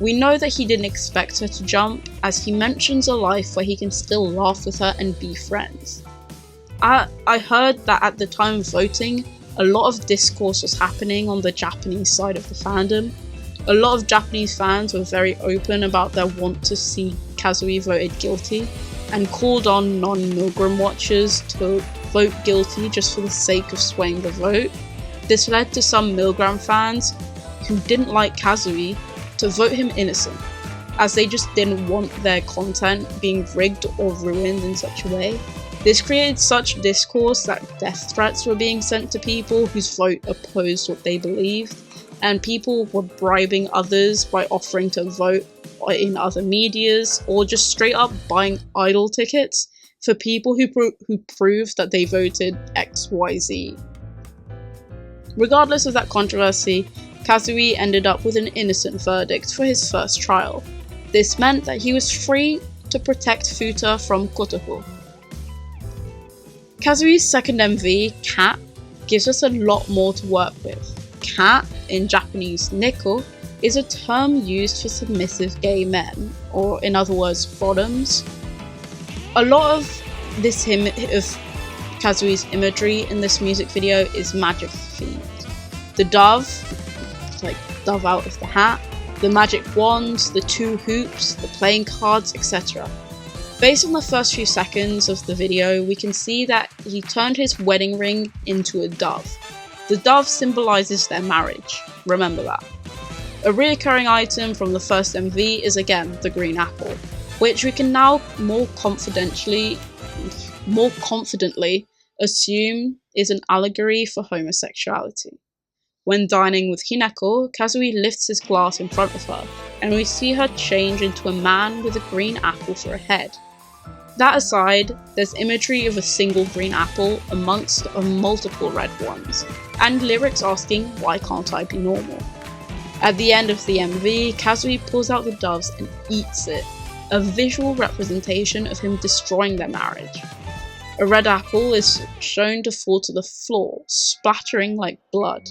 A: We know that he didn't expect her to jump, as he mentions a life where he can still laugh with her and be friends. I heard that at the time of voting, a lot of discourse was happening on the Japanese side of the fandom. A lot of Japanese fans were very open about their want to see Kazui voted guilty, and called on non-MILGRAM watchers to vote guilty just for the sake of swaying the vote. This led to some MILGRAM fans who didn't like Kazui to vote him innocent, as they just didn't want their content being rigged or ruined in such a way. This created such discourse that death threats were being sent to people whose vote opposed what they believed, and people were bribing others by offering to vote in other medias, or just straight up buying idol tickets for people who proved that they voted XYZ. Regardless of that controversy, Kazui ended up with an innocent verdict for his first trial. This meant that he was free to protect Fuuta from Kotoko. Kazui's second MV, Cat, gives us a lot more to work with. Cat, in Japanese Neko, is a term used for submissive gay men, or in other words, bottoms. A lot of Kazui's imagery in this music video is magic themed. The dove, like dove out of the hat, the magic wands, the two hoops, the playing cards, etc. Based on the first few seconds of the video, we can see that he turned his wedding ring into a dove. The dove symbolizes their marriage, remember that. A reoccurring item from the first MV is again the green apple, which we can now more confidently assume is an allegory for homosexuality. When dining with Hinako, Kazui lifts his glass in front of her, and we see her change into a man with a green apple for a head. That aside, there's imagery of a single green apple amongst multiple red ones, and lyrics asking, why can't I be normal? At the end of the MV, Kazui pulls out the doves and eats it, a visual representation of him destroying their marriage. A red apple is shown to fall to the floor, splattering like blood,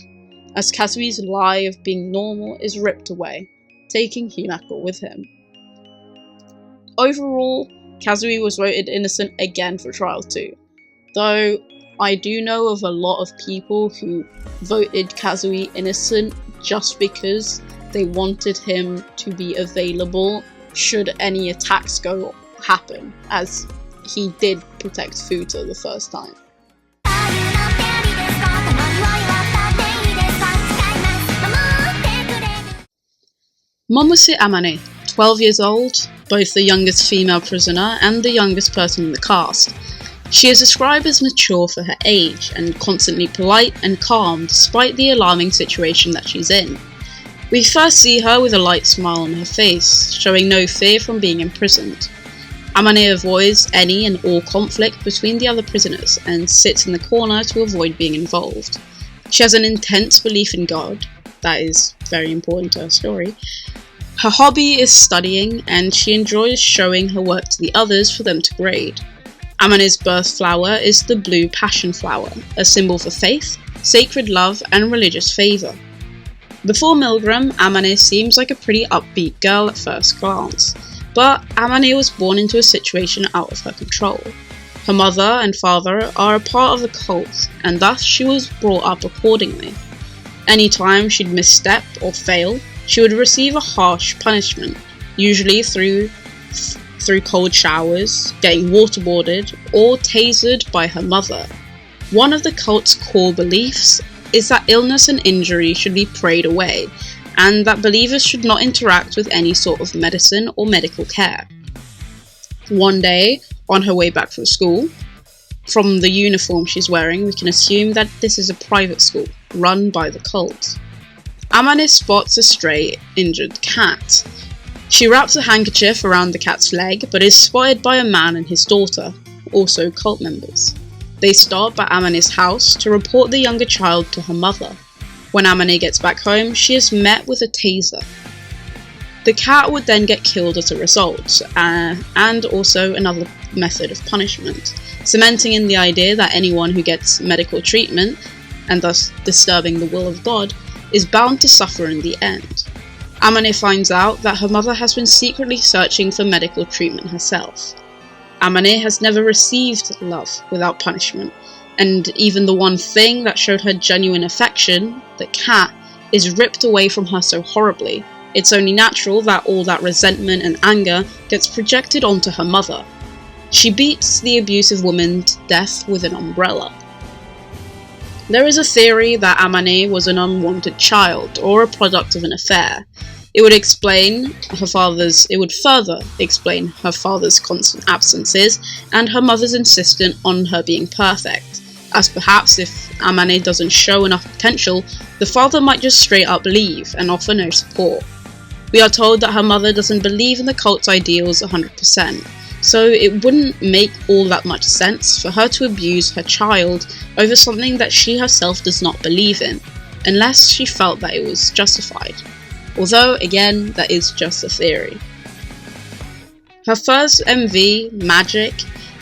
A: as Kazui's lie of being normal is ripped away, taking Hinako with him. Overall, Kazui was voted innocent again for Trial 2, though I do know of a lot of people who voted Kazui innocent just because they wanted him to be available should any attacks happen, as he did protect Fuuta the first time. Momose Amane, 12 years old, both the youngest female prisoner and the youngest person in the cast. She is described as mature for her age and constantly polite and calm despite the alarming situation that she's in. We first see her with a light smile on her face, showing no fear from being imprisoned. Amane avoids any and all conflict between the other prisoners and sits in the corner to avoid being involved. She has an intense belief in God, that is very important to her story. Her hobby is studying, and she enjoys showing her work to the others for them to grade. Amane's birth flower is the blue passion flower, a symbol for faith, sacred love, and religious favour. Before MILGRAM, Amane seems like a pretty upbeat girl at first glance, but Amane was born into a situation out of her control. Her mother and father are a part of the cult, and thus she was brought up accordingly. Anytime she'd misstep or fail, she would receive a harsh punishment, usually through cold showers, getting waterboarded, or tasered by her mother. One of the cult's core beliefs is that illness and injury should be prayed away, and that believers should not interact with any sort of medicine or medical care. One day, on her way back from school, from the uniform she's wearing, we can assume that this is a private school, run by the cult. Amane spots a stray, injured cat. She wraps a handkerchief around the cat's leg, but is spotted by a man and his daughter, also cult members. They stop at Amane's house to report the younger child to her mother. When Amane gets back home, she is met with a taser. The cat would then get killed as a result, and also another method of punishment, cementing in the idea that anyone who gets medical treatment, and thus disturbing the will of God, is bound to suffer in the end. Amane finds out that her mother has been secretly searching for medical treatment herself. Amane has never received love without punishment, and even the one thing that showed her genuine affection, the cat, is ripped away from her so horribly. It's only natural that all that resentment and anger gets projected onto her mother. She beats the abusive woman to death with an umbrella. There is a theory that Amane was an unwanted child, or a product of an affair. It would further explain her father's constant absences, and her mother's insistence on her being perfect, as perhaps if Amane doesn't show enough potential, the father might just straight up leave and offer no support. We are told that her mother doesn't believe in the cult's ideals 100%, so it wouldn't make all that much sense for her to abuse her child over something that she herself does not believe in, unless she felt that it was justified. Although, again, that is just a theory. Her first MV, Magic,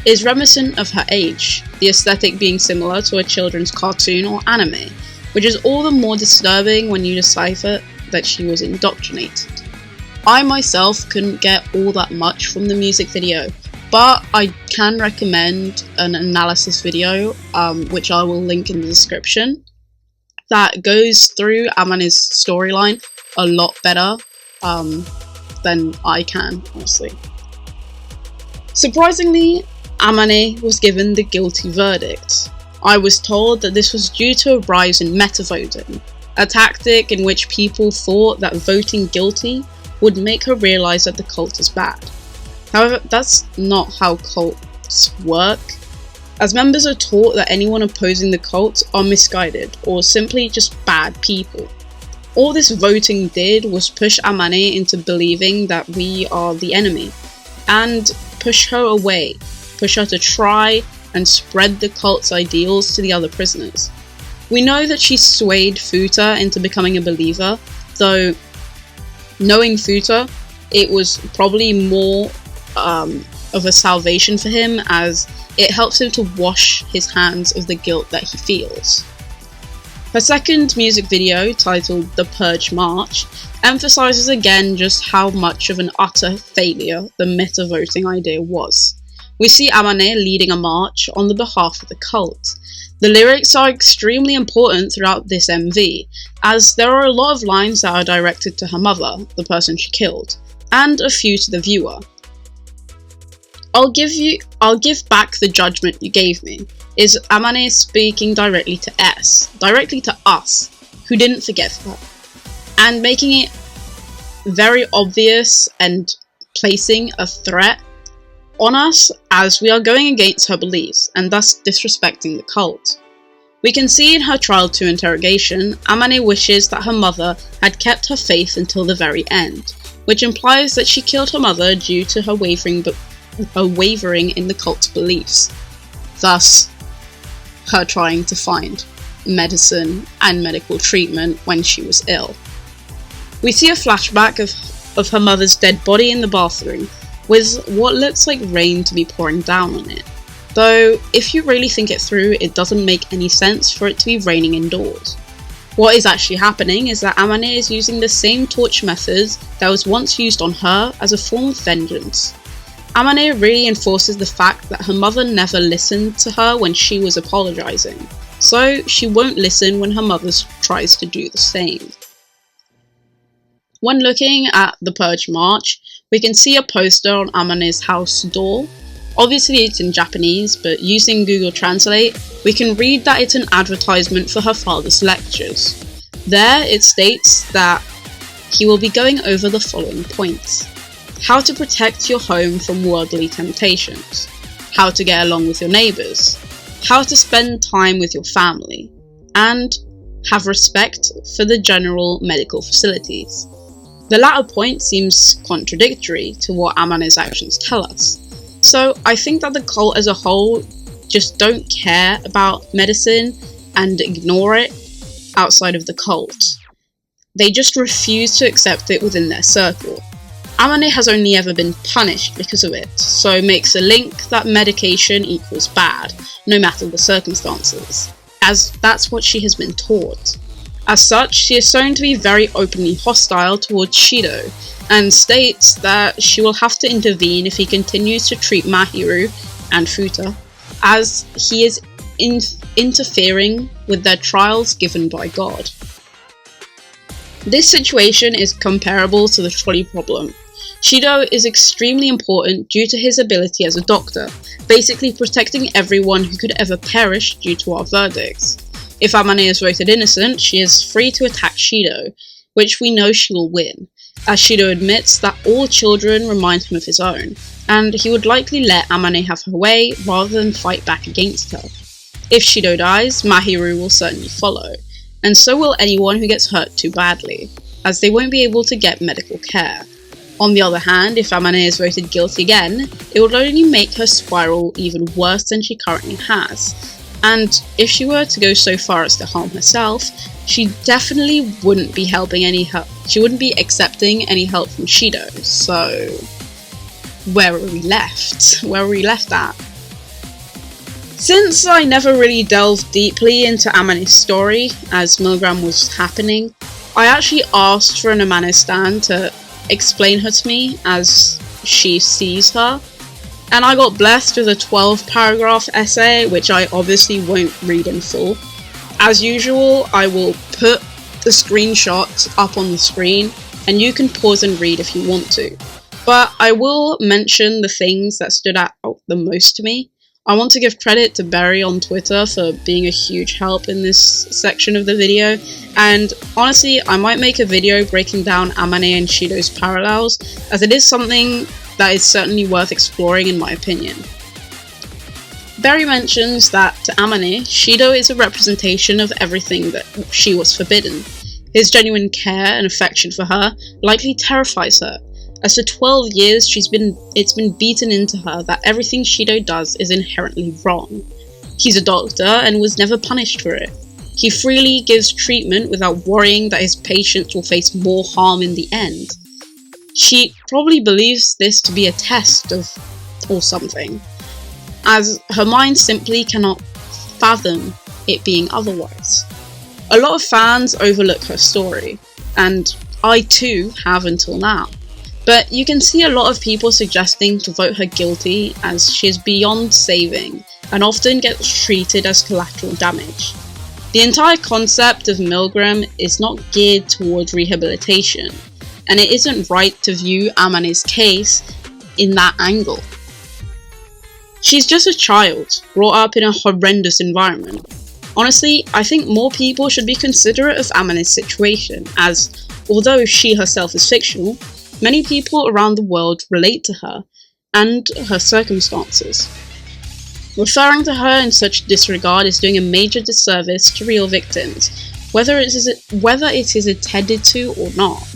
A: is reminiscent of her age, the aesthetic being similar to a children's cartoon or anime, which is all the more disturbing when you decipher that she was indoctrinated. I myself couldn't get all that much from the music video, but I can recommend an analysis video, which I will link in the description, that goes through Amane's storyline a lot better than I can, honestly. Surprisingly, Amane was given the guilty verdict. I was told that this was due to a rise in meta-voting, a tactic in which people thought that voting guilty would make her realise that the cult is bad. However, that's not how cults work, as members are taught that anyone opposing the cult are misguided or simply just bad people. All this voting did was push Amane into believing that we are the enemy, and push her away, push her to try and spread the cult's ideals to the other prisoners. We know that she swayed Fuuta into becoming a believer, though knowing Fuuta, it was probably more of a salvation for him, as it helps him to wash his hands of the guilt that he feels. Her second music video, titled The Purge March, emphasises again just how much of an utter failure the meta-voting idea was. We see Amane leading a march on the behalf of the cult. The lyrics are extremely important throughout this MV, as there are a lot of lines that are directed to her mother, the person she killed, and a few to the viewer. I'll give back the judgment you gave me, is Amane speaking directly to us, who didn't forgive her, and making it very obvious and placing a threat on us as we are going against her beliefs and thus disrespecting the cult. We can see in her trial 2 interrogation, Amane wishes that her mother had kept her faith until the very end, which implies that she killed her mother due to her wavering in the cult's beliefs, thus her trying to find medicine and medical treatment when she was ill. We see a flashback of her mother's dead body in the bathroom, with what looks like rain to be pouring down on it, though if you really think it through, it doesn't make any sense for it to be raining indoors. What is actually happening is that Amane is using the same torture methods that was once used on her as a form of vengeance. Amane really enforces the fact that her mother never listened to her when she was apologising, so she won't listen when her mother tries to do the same. When looking at the Purge March, we can see a poster on Amane's house door. Obviously it's in Japanese, but using Google Translate, we can read that it's an advertisement for her father's lectures. There it states that he will be going over the following points: how to protect your home from worldly temptations, how to get along with your neighbours, how to spend time with your family, and have respect for the general medical facilities. The latter point seems contradictory to what Amane's actions tell us, so I think that the cult as a whole just don't care about medicine and ignore it outside of the cult. They just refuse to accept it within their circle. Amane has only ever been punished because of it, so makes a link that medication equals bad, no matter the circumstances, as that's what she has been taught. As such, she is shown to be very openly hostile towards Shidou, and states that she will have to intervene if he continues to treat Mahiru and Fuuta as he is interfering with their trials given by God. This situation is comparable to the trolley problem. Shidou is extremely important due to his ability as a doctor, basically protecting everyone who could ever perish due to our verdicts. If Amane is voted innocent, she is free to attack Shidou, which we know she will win, as Shidou admits that all children remind him of his own, and he would likely let Amane have her way rather than fight back against her. If Shidou dies, Mahiru will certainly follow, and so will anyone who gets hurt too badly, as they won't be able to get medical care. On the other hand, if Amane is voted guilty again, it would only make her spiral even worse than she currently has, and if she were to go so far as to harm herself, she definitely wouldn't be she wouldn't be accepting any help from Shidou, so where are we left? Where are we left at? Since I never really delved deeply into Amane's story as MILGRAM was happening, I actually asked for an Amane stan to explain her to me as she sees her, and I got blessed with a 12-paragraph essay, which I obviously won't read in full. As usual, I will put the screenshots up on the screen, and you can pause and read if you want to. But I will mention the things that stood out the most to me. I want to give credit to Barry on Twitter for being a huge help in this section of the video, and honestly, I might make a video breaking down Amane and Shidou's parallels, as it is something that is certainly worth exploring in my opinion. Barry mentions that to Amane, Shidou is a representation of everything that she was forbidden. His genuine care and affection for her likely terrifies her, as for 12 years it's been beaten into her that everything Shidou does is inherently wrong. He's a doctor and was never punished for it. He freely gives treatment without worrying that his patients will face more harm in the end. She probably believes this to be a test or something, as her mind simply cannot fathom it being otherwise. A lot of fans overlook her story, and I too have until now. But you can see a lot of people suggesting to vote her guilty as she is beyond saving and often gets treated as collateral damage. The entire concept of MILGRAM is not geared towards rehabilitation, and it isn't right to view Amane's case in that angle. She's just a child, brought up in a horrendous environment. Honestly, I think more people should be considerate of Amane's situation, as although she herself is fictional, many people around the world relate to her and her circumstances. Referring to her in such disregard is doing a major disservice to real victims, whether it is intended to or not.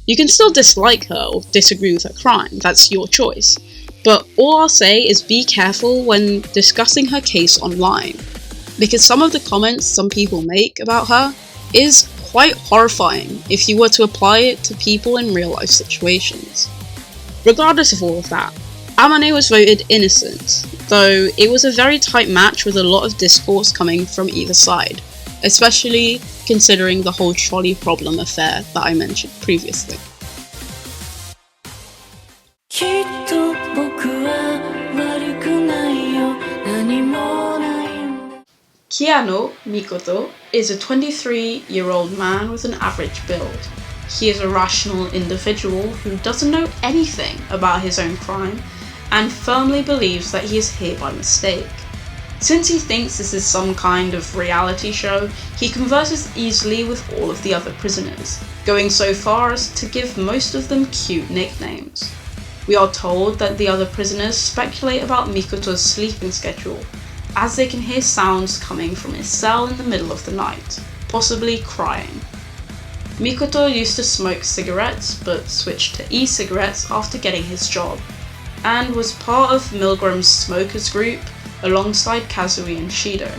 A: You can still dislike her or disagree with her crime, that's your choice, but all I'll say is be careful when discussing her case online, because some of the comments some people make about her is quite horrifying if you were to apply it to people in real life situations. Regardless of all of that, Amane was voted innocent, though it was a very tight match with a lot of discourse coming from either side, especially considering the whole trolley problem affair that I mentioned previously. Kayano, Mikoto, is a 23-year-old man with an average build. He is a rational individual who doesn't know anything about his own crime and firmly believes that he is here by mistake. Since he thinks this is some kind of reality show, he converses easily with all of the other prisoners, going so far as to give most of them cute nicknames. We are told that the other prisoners speculate about Mikoto's sleeping schedule, as they can hear sounds coming from his cell in the middle of the night, possibly crying. Mikoto used to smoke cigarettes, but switched to e-cigarettes after getting his job, and was part of MILGRAM's smokers group alongside Kazui and Shidou.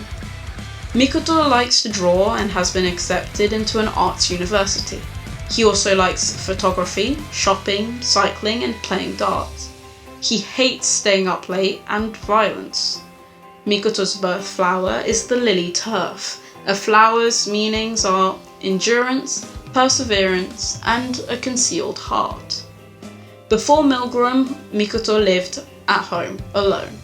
A: Mikoto likes to draw and has been accepted into an arts university. He also likes photography, shopping, cycling, and playing darts. He hates staying up late and violence. Mikoto's birth flower is the lily turf. A flower's meanings are endurance, perseverance, and a concealed heart. Before MILGRAM, Mikoto lived at home, alone.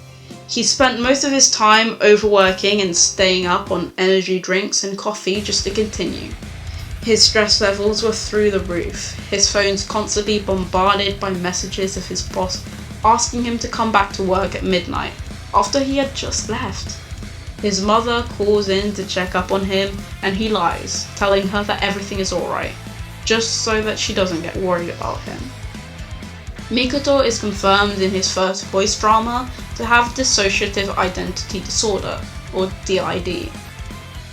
A: He spent most of his time overworking and staying up on energy drinks and coffee just to continue. His stress levels were through the roof, his phone's constantly bombarded by messages of his boss asking him to come back to work at midnight, after he had just left. His mother calls in to check up on him, and he lies, telling her that everything is alright, just so that she doesn't get worried about him. Mikoto is confirmed in his first voice drama to have dissociative identity disorder, or DID.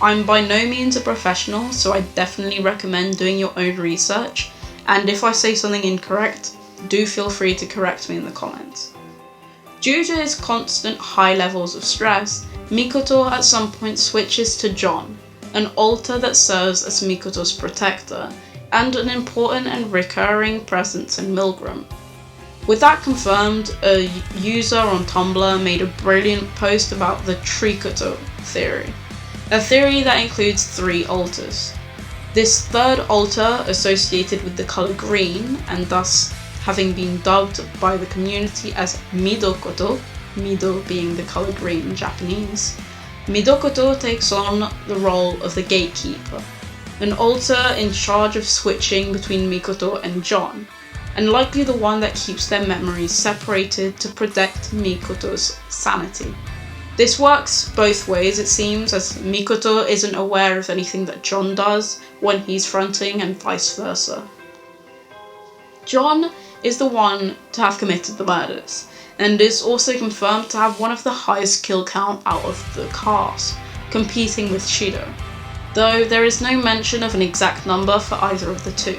A: I'm by no means a professional, so I definitely recommend doing your own research, and if I say something incorrect, do feel free to correct me in the comments. Due to his constant high levels of stress, Mikoto at some point switches to John, an alter that serves as Mikoto's protector, and an important and recurring presence in MILGRAM. With that confirmed, a user on Tumblr made a brilliant post about the Trikoto theory, a theory that includes 3 alters. This third alter, associated with the colour green, and thus having been dubbed by the community as Midokoto, Mido being the colour green in Japanese, Midokoto takes on the role of the gatekeeper, an alter in charge of switching between Mikoto and John, and likely the one that keeps their memories separated to protect Mikoto's sanity. This works both ways, it seems, as Mikoto isn't aware of anything that John does when he's fronting and vice versa. John is the one to have committed the murders, and is also confirmed to have one of the highest kill count out of the cast, competing with Shidou, though there is no mention of an exact number for either of the two.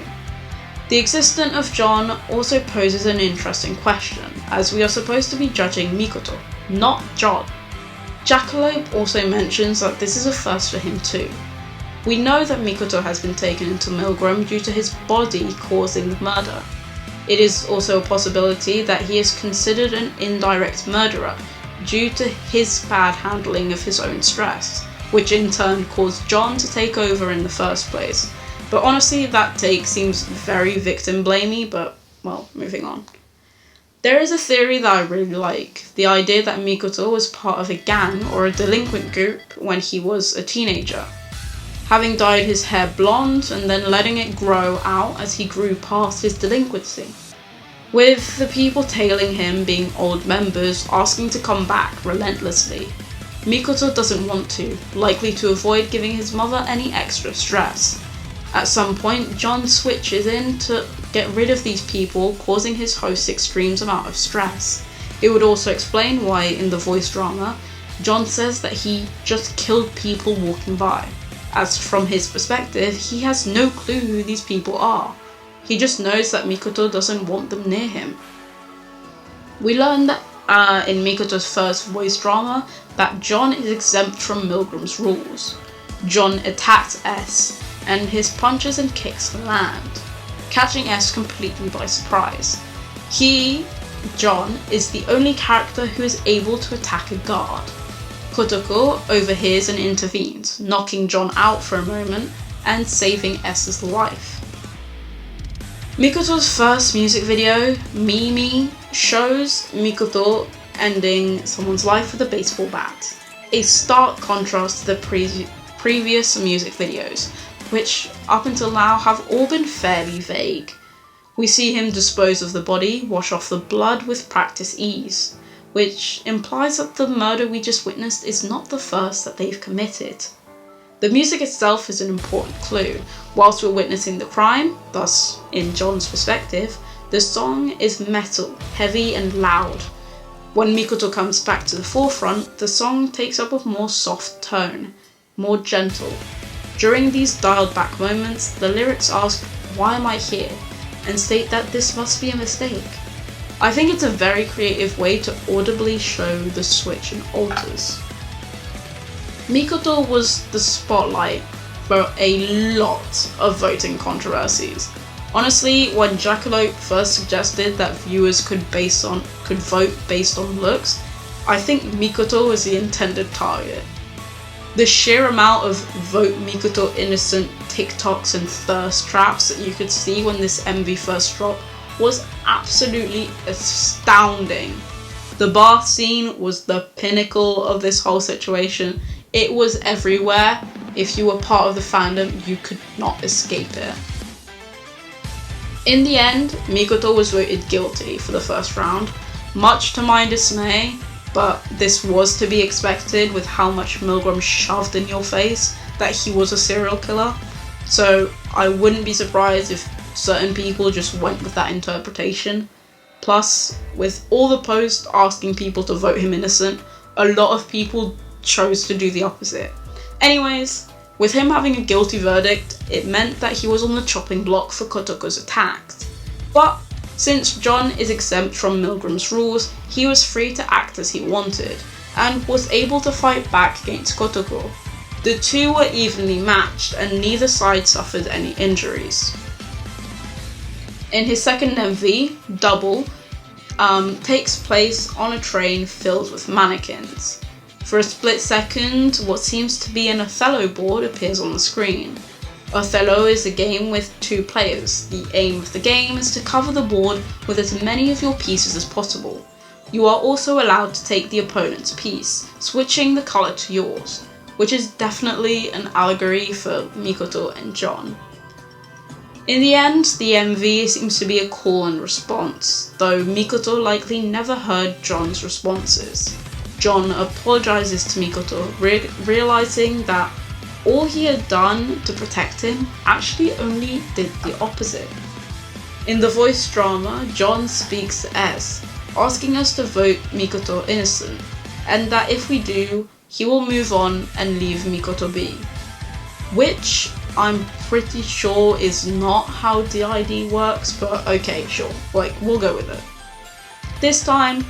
A: The existence of John also poses an interesting question, as we are supposed to be judging Mikoto, not John. Jackalope also mentions that this is a first for him too. We know that Mikoto has been taken into MILGRAM due to his body causing the murder. It is also a possibility that he is considered an indirect murderer due to his bad handling of his own stress, which in turn caused John to take over in the first place. But honestly, that take seems very victim-blamey, but, well, moving on. There is a theory that I really like, the idea that Mikoto was part of a gang or a delinquent group when he was a teenager, having dyed his hair blonde and then letting it grow out as he grew past his delinquency, with the people tailing him being old members asking to come back relentlessly. Mikoto doesn't want to, likely to avoid giving his mother any extra stress. At some point, John switches in to get rid of these people, causing his host extreme amount of stress. It would also explain why, in the voice drama, John says that he just killed people walking by, as from his perspective, he has no clue who these people are. He just knows that Mikoto doesn't want them near him. We learn that in Mikoto's first voice drama that John is exempt from MILGRAM's rules. John attacked S, and his punches and kicks land, catching S completely by surprise. He, John, is the only character who is able to attack a guard. Kotoko overhears and intervenes, knocking John out for a moment and saving S's life. Mikoto's first music video, Mimi, shows Mikoto ending someone's life with a baseball bat, a stark contrast to the previous music videos, which up until now have all been fairly vague. We see him dispose of the body, wash off the blood with practiced ease. which implies that the murder we just witnessed is not the first that they've committed. The music itself is an important clue. Whilst we're witnessing the crime, thus in John's perspective, the song is metal, heavy and loud. When Mikoto comes back to the forefront, the song takes up a more soft tone, more gentle. During these dialed back moments, the lyrics ask, "Why am I here?" and state that this must be a mistake. I think it's a very creative way to audibly show the switch in alters. Mikoto was the spotlight for a lot of voting controversies. Honestly, when Jackalope first suggested that viewers could vote based on looks, I think Mikoto was the intended target. The sheer amount of vote Mikoto innocent TikToks and thirst traps that you could see when this MV first dropped was absolutely astounding. The bath scene was the pinnacle of this whole situation. It was everywhere. If you were part of the fandom, you could not escape it. In the end, Mikoto was voted guilty for the first round, much to my dismay, but this was to be expected with how much MILGRAM shoved in your face that he was a serial killer, so I wouldn't be surprised if certain people just went with that interpretation. Plus, with all the posts asking people to vote him innocent, a lot of people chose to do the opposite. Anyways, with him having a guilty verdict, it meant that he was on the chopping block for Kotoko's attacks. But since John is exempt from MILGRAM's rules, he was free to act as he wanted, and was able to fight back against Kotoko. The two were evenly matched, and neither side suffered any injuries. In his second MV, Double, takes place on a train filled with mannequins. For a split second, what seems to be an Othello board appears on the screen. Othello is a game with 2 players. The aim of the game is to cover the board with as many of your pieces as possible. You are also allowed to take the opponent's piece, switching the colour to yours, which is definitely an allegory for Mikoto and John. In the end, the MV seems to be a call and response, though Mikoto likely never heard John's responses. John apologises to Mikoto, realising that all he had done to protect him actually only did the opposite. In the voice drama, John speaks to S, asking us to vote Mikoto innocent, and that if we do, he will move on and leave Mikoto be. Which I'm pretty sure is not how DID works, but okay, sure, we'll go with it. This time,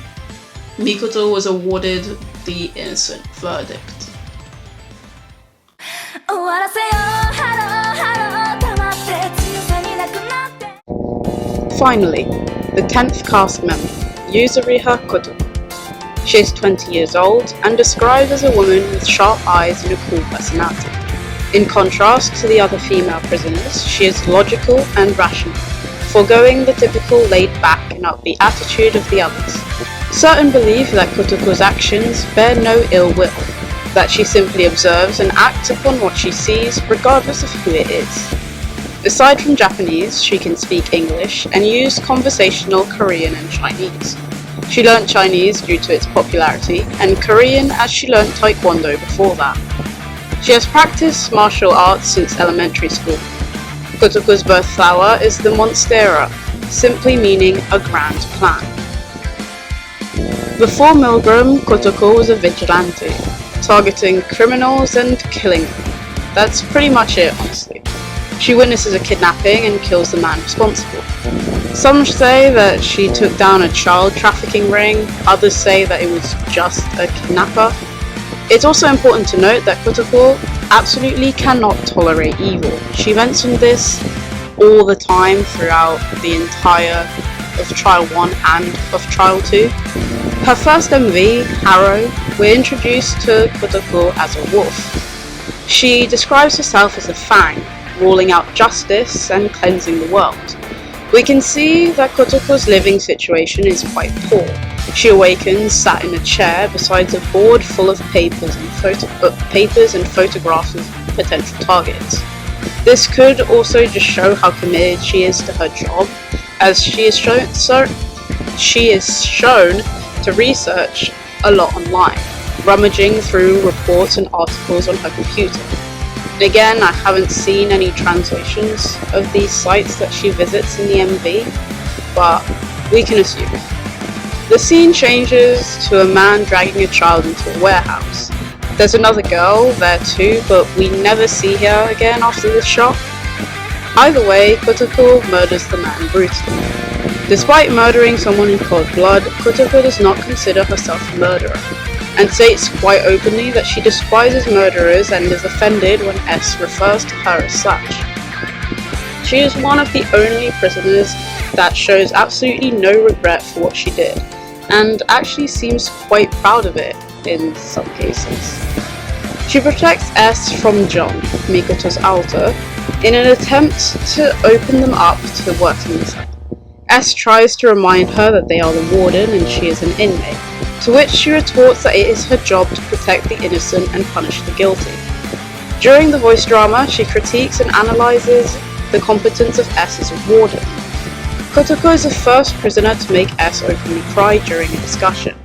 A: Mikoto was awarded the innocent verdict. Finally, the 10th cast member, Yuzuriha Kotoko. She is 20 years old and described as a woman with sharp eyes and a cool personality. In contrast to the other female prisoners, she is logical and rational, foregoing the typical laid-back and upbeat attitude of the others. Certain believe that Kotoko's actions bear no ill will, that she simply observes and acts upon what she sees regardless of who it is. Aside from Japanese, she can speak English and use conversational Korean and Chinese. She learnt Chinese due to its popularity, and Korean as she learnt Taekwondo before that. She has practiced martial arts since elementary school. Kotoko's birth flower is the Monstera, simply meaning a grand plan. Before MILGRAM, Kotoko was a vigilante, targeting criminals and killing them. That's pretty much it, honestly. She witnesses a kidnapping and kills the man responsible. Some say that she took down a child trafficking ring, others say that it was just a kidnapper. It's also important to note that Kotoko absolutely cannot tolerate evil. She mentioned this all the time throughout the entire of Trial 1 and of Trial 2. Her first MV, Harrow, we're introduced to Kotoko as a wolf. She describes herself as a fang, ruling out justice and cleansing the world. We can see that Kotoko's living situation is quite poor. She awakens sat in a chair beside a board full of papers and photographs of potential targets. This could also just show how committed she is to her job, as she is shown to research a lot online, rummaging through reports and articles on her computer. And again, I haven't seen any translations of these sites that she visits in the MV, but we can assume. The scene changes to a man dragging a child into a warehouse. There's another girl there too, but we never see her again after this shot. Either way, Kotoko murders the man brutally. Despite murdering someone in cold blood, Kotoko does not consider herself a murderer, and states quite openly that she despises murderers and is offended when S refers to her as such. She is one of the only prisoners that shows absolutely no regret for what she did, and actually seems quite proud of it in some cases. She protects S from John, Mikoto's alter, in an attempt to open them up to working with her. S tries to remind her that they are the warden and she is an inmate, to which she retorts that it is her job to protect the innocent and punish the guilty. During the voice drama, she critiques and analyses the competence of S as a warden. Kotoko is the first prisoner to make S openly cry during a discussion.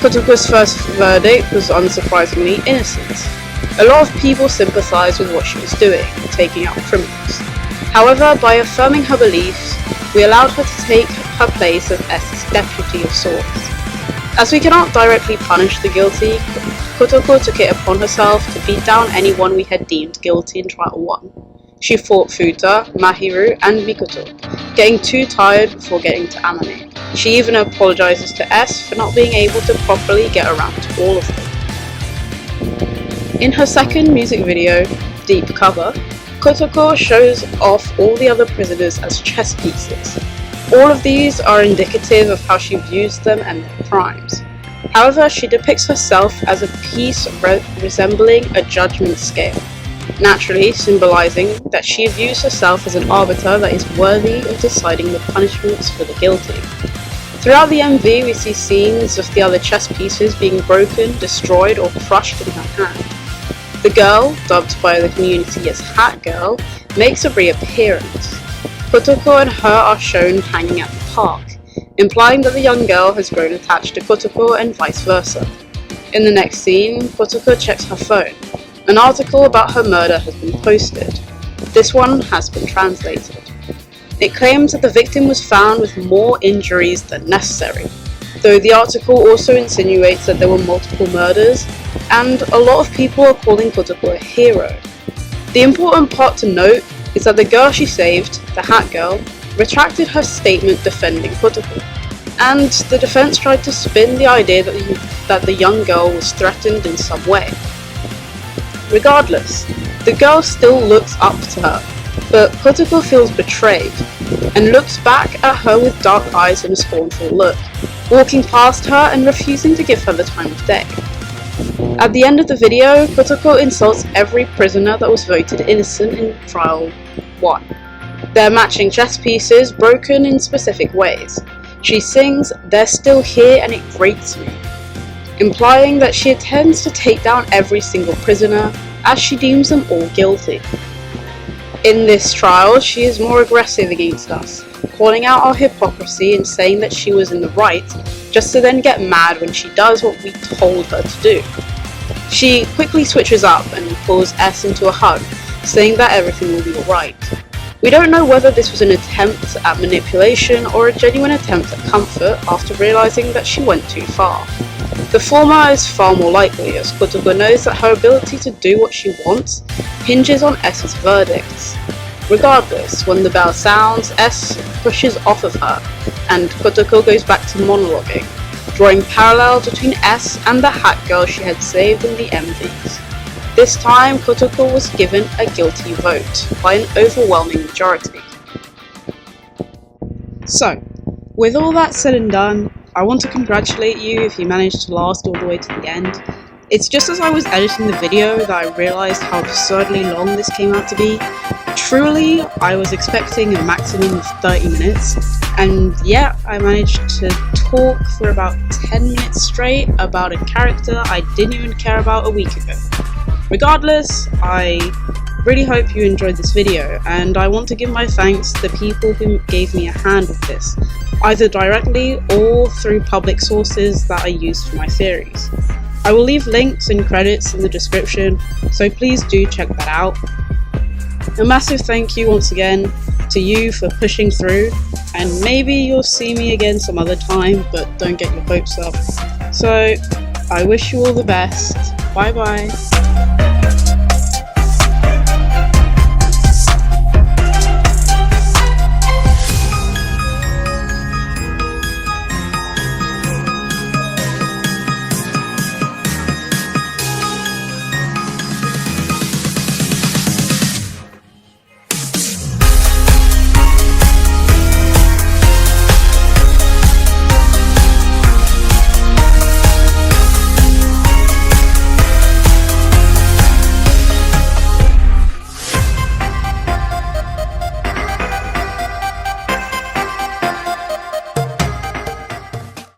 A: Kotoko's first verdict was unsurprisingly innocent. A lot of people sympathised with what she was doing, taking out criminals. However, by affirming her beliefs, we allowed her to take her place as S's deputy of sorts. As we cannot directly punish the guilty, Kotoko took it upon herself to beat down anyone we had deemed guilty in Trial 1. She fought Fuuta, Mahiru, and Mikoto, getting too tired before getting to Amane. She even apologises to S for not being able to properly get around to all of them. In her second music video, Deep Cover, Kotoko shows off all the other prisoners as chess pieces. All of these are indicative of how she views them and their crimes. However, she depicts herself as a piece resembling a judgment scale, naturally symbolizing that she views herself as an arbiter that is worthy of deciding the punishments for the guilty. Throughout the MV, we see scenes of the other chess pieces being broken, destroyed, or crushed in her hand. The girl, dubbed by the community as Hat Girl, makes a reappearance. Kotoko and her are shown hanging at the park, implying that the young girl has grown attached to Kotoko and vice versa. In the next scene, Kotoko checks her phone. An article about her murder has been posted. This one has been translated. It claims that the victim was found with more injuries than necessary, though the article also insinuates that there were multiple murders, and a lot of people are calling Kotoko a hero. The important part to note is that the girl she saved, the Hat Girl, retracted her statement defending Kotoko, and the defense tried to spin the idea that the young girl was threatened in some way. Regardless, the girl still looks up to her, but Kotoko feels betrayed, and looks back at her with dark eyes and a scornful look, walking past her and refusing to give her the time of day. At the end of the video, Kotoko insults every prisoner that was voted innocent in Trial 1. They're matching chess pieces broken in specific ways. She sings, "They're still here and it grates me," implying that she intends to take down every single prisoner as she deems them all guilty. In this trial, she is more aggressive against us, calling out our hypocrisy and saying that she was in the right, just to then get mad when she does what we told her to do. She quickly switches up and pulls S into a hug, saying that everything will be alright. We don't know whether this was an attempt at manipulation or a genuine attempt at comfort after realising that she went too far. The former is far more likely, as Kotoko knows that her ability to do what she wants hinges on S's verdicts. Regardless, when the bell sounds, S pushes off of her, and Kotoko goes back to monologuing, drawing parallels between S and the Hat Girl she had saved in the MVs. This time, Kotoko was given a guilty vote by an overwhelming majority. So, with all that said and done, I want to congratulate you if you managed to last all the way to the end. It's just as I was editing the video that I realised how absurdly long this came out to be. Truly, I was expecting a maximum of 30 minutes, and yeah, I managed to talk for about 10 minutes straight about a character I didn't even care about a week ago. Regardless, I Really hope you enjoyed this video, and I want to give my thanks to the people who gave me a hand with this, either directly or through public sources that I used for my theories. I will leave links and credits in the description, so please do check that out. A massive thank you once again to you for pushing through, and maybe you'll see me again some other time, but don't get your hopes up. So, I wish you all the best. Bye bye.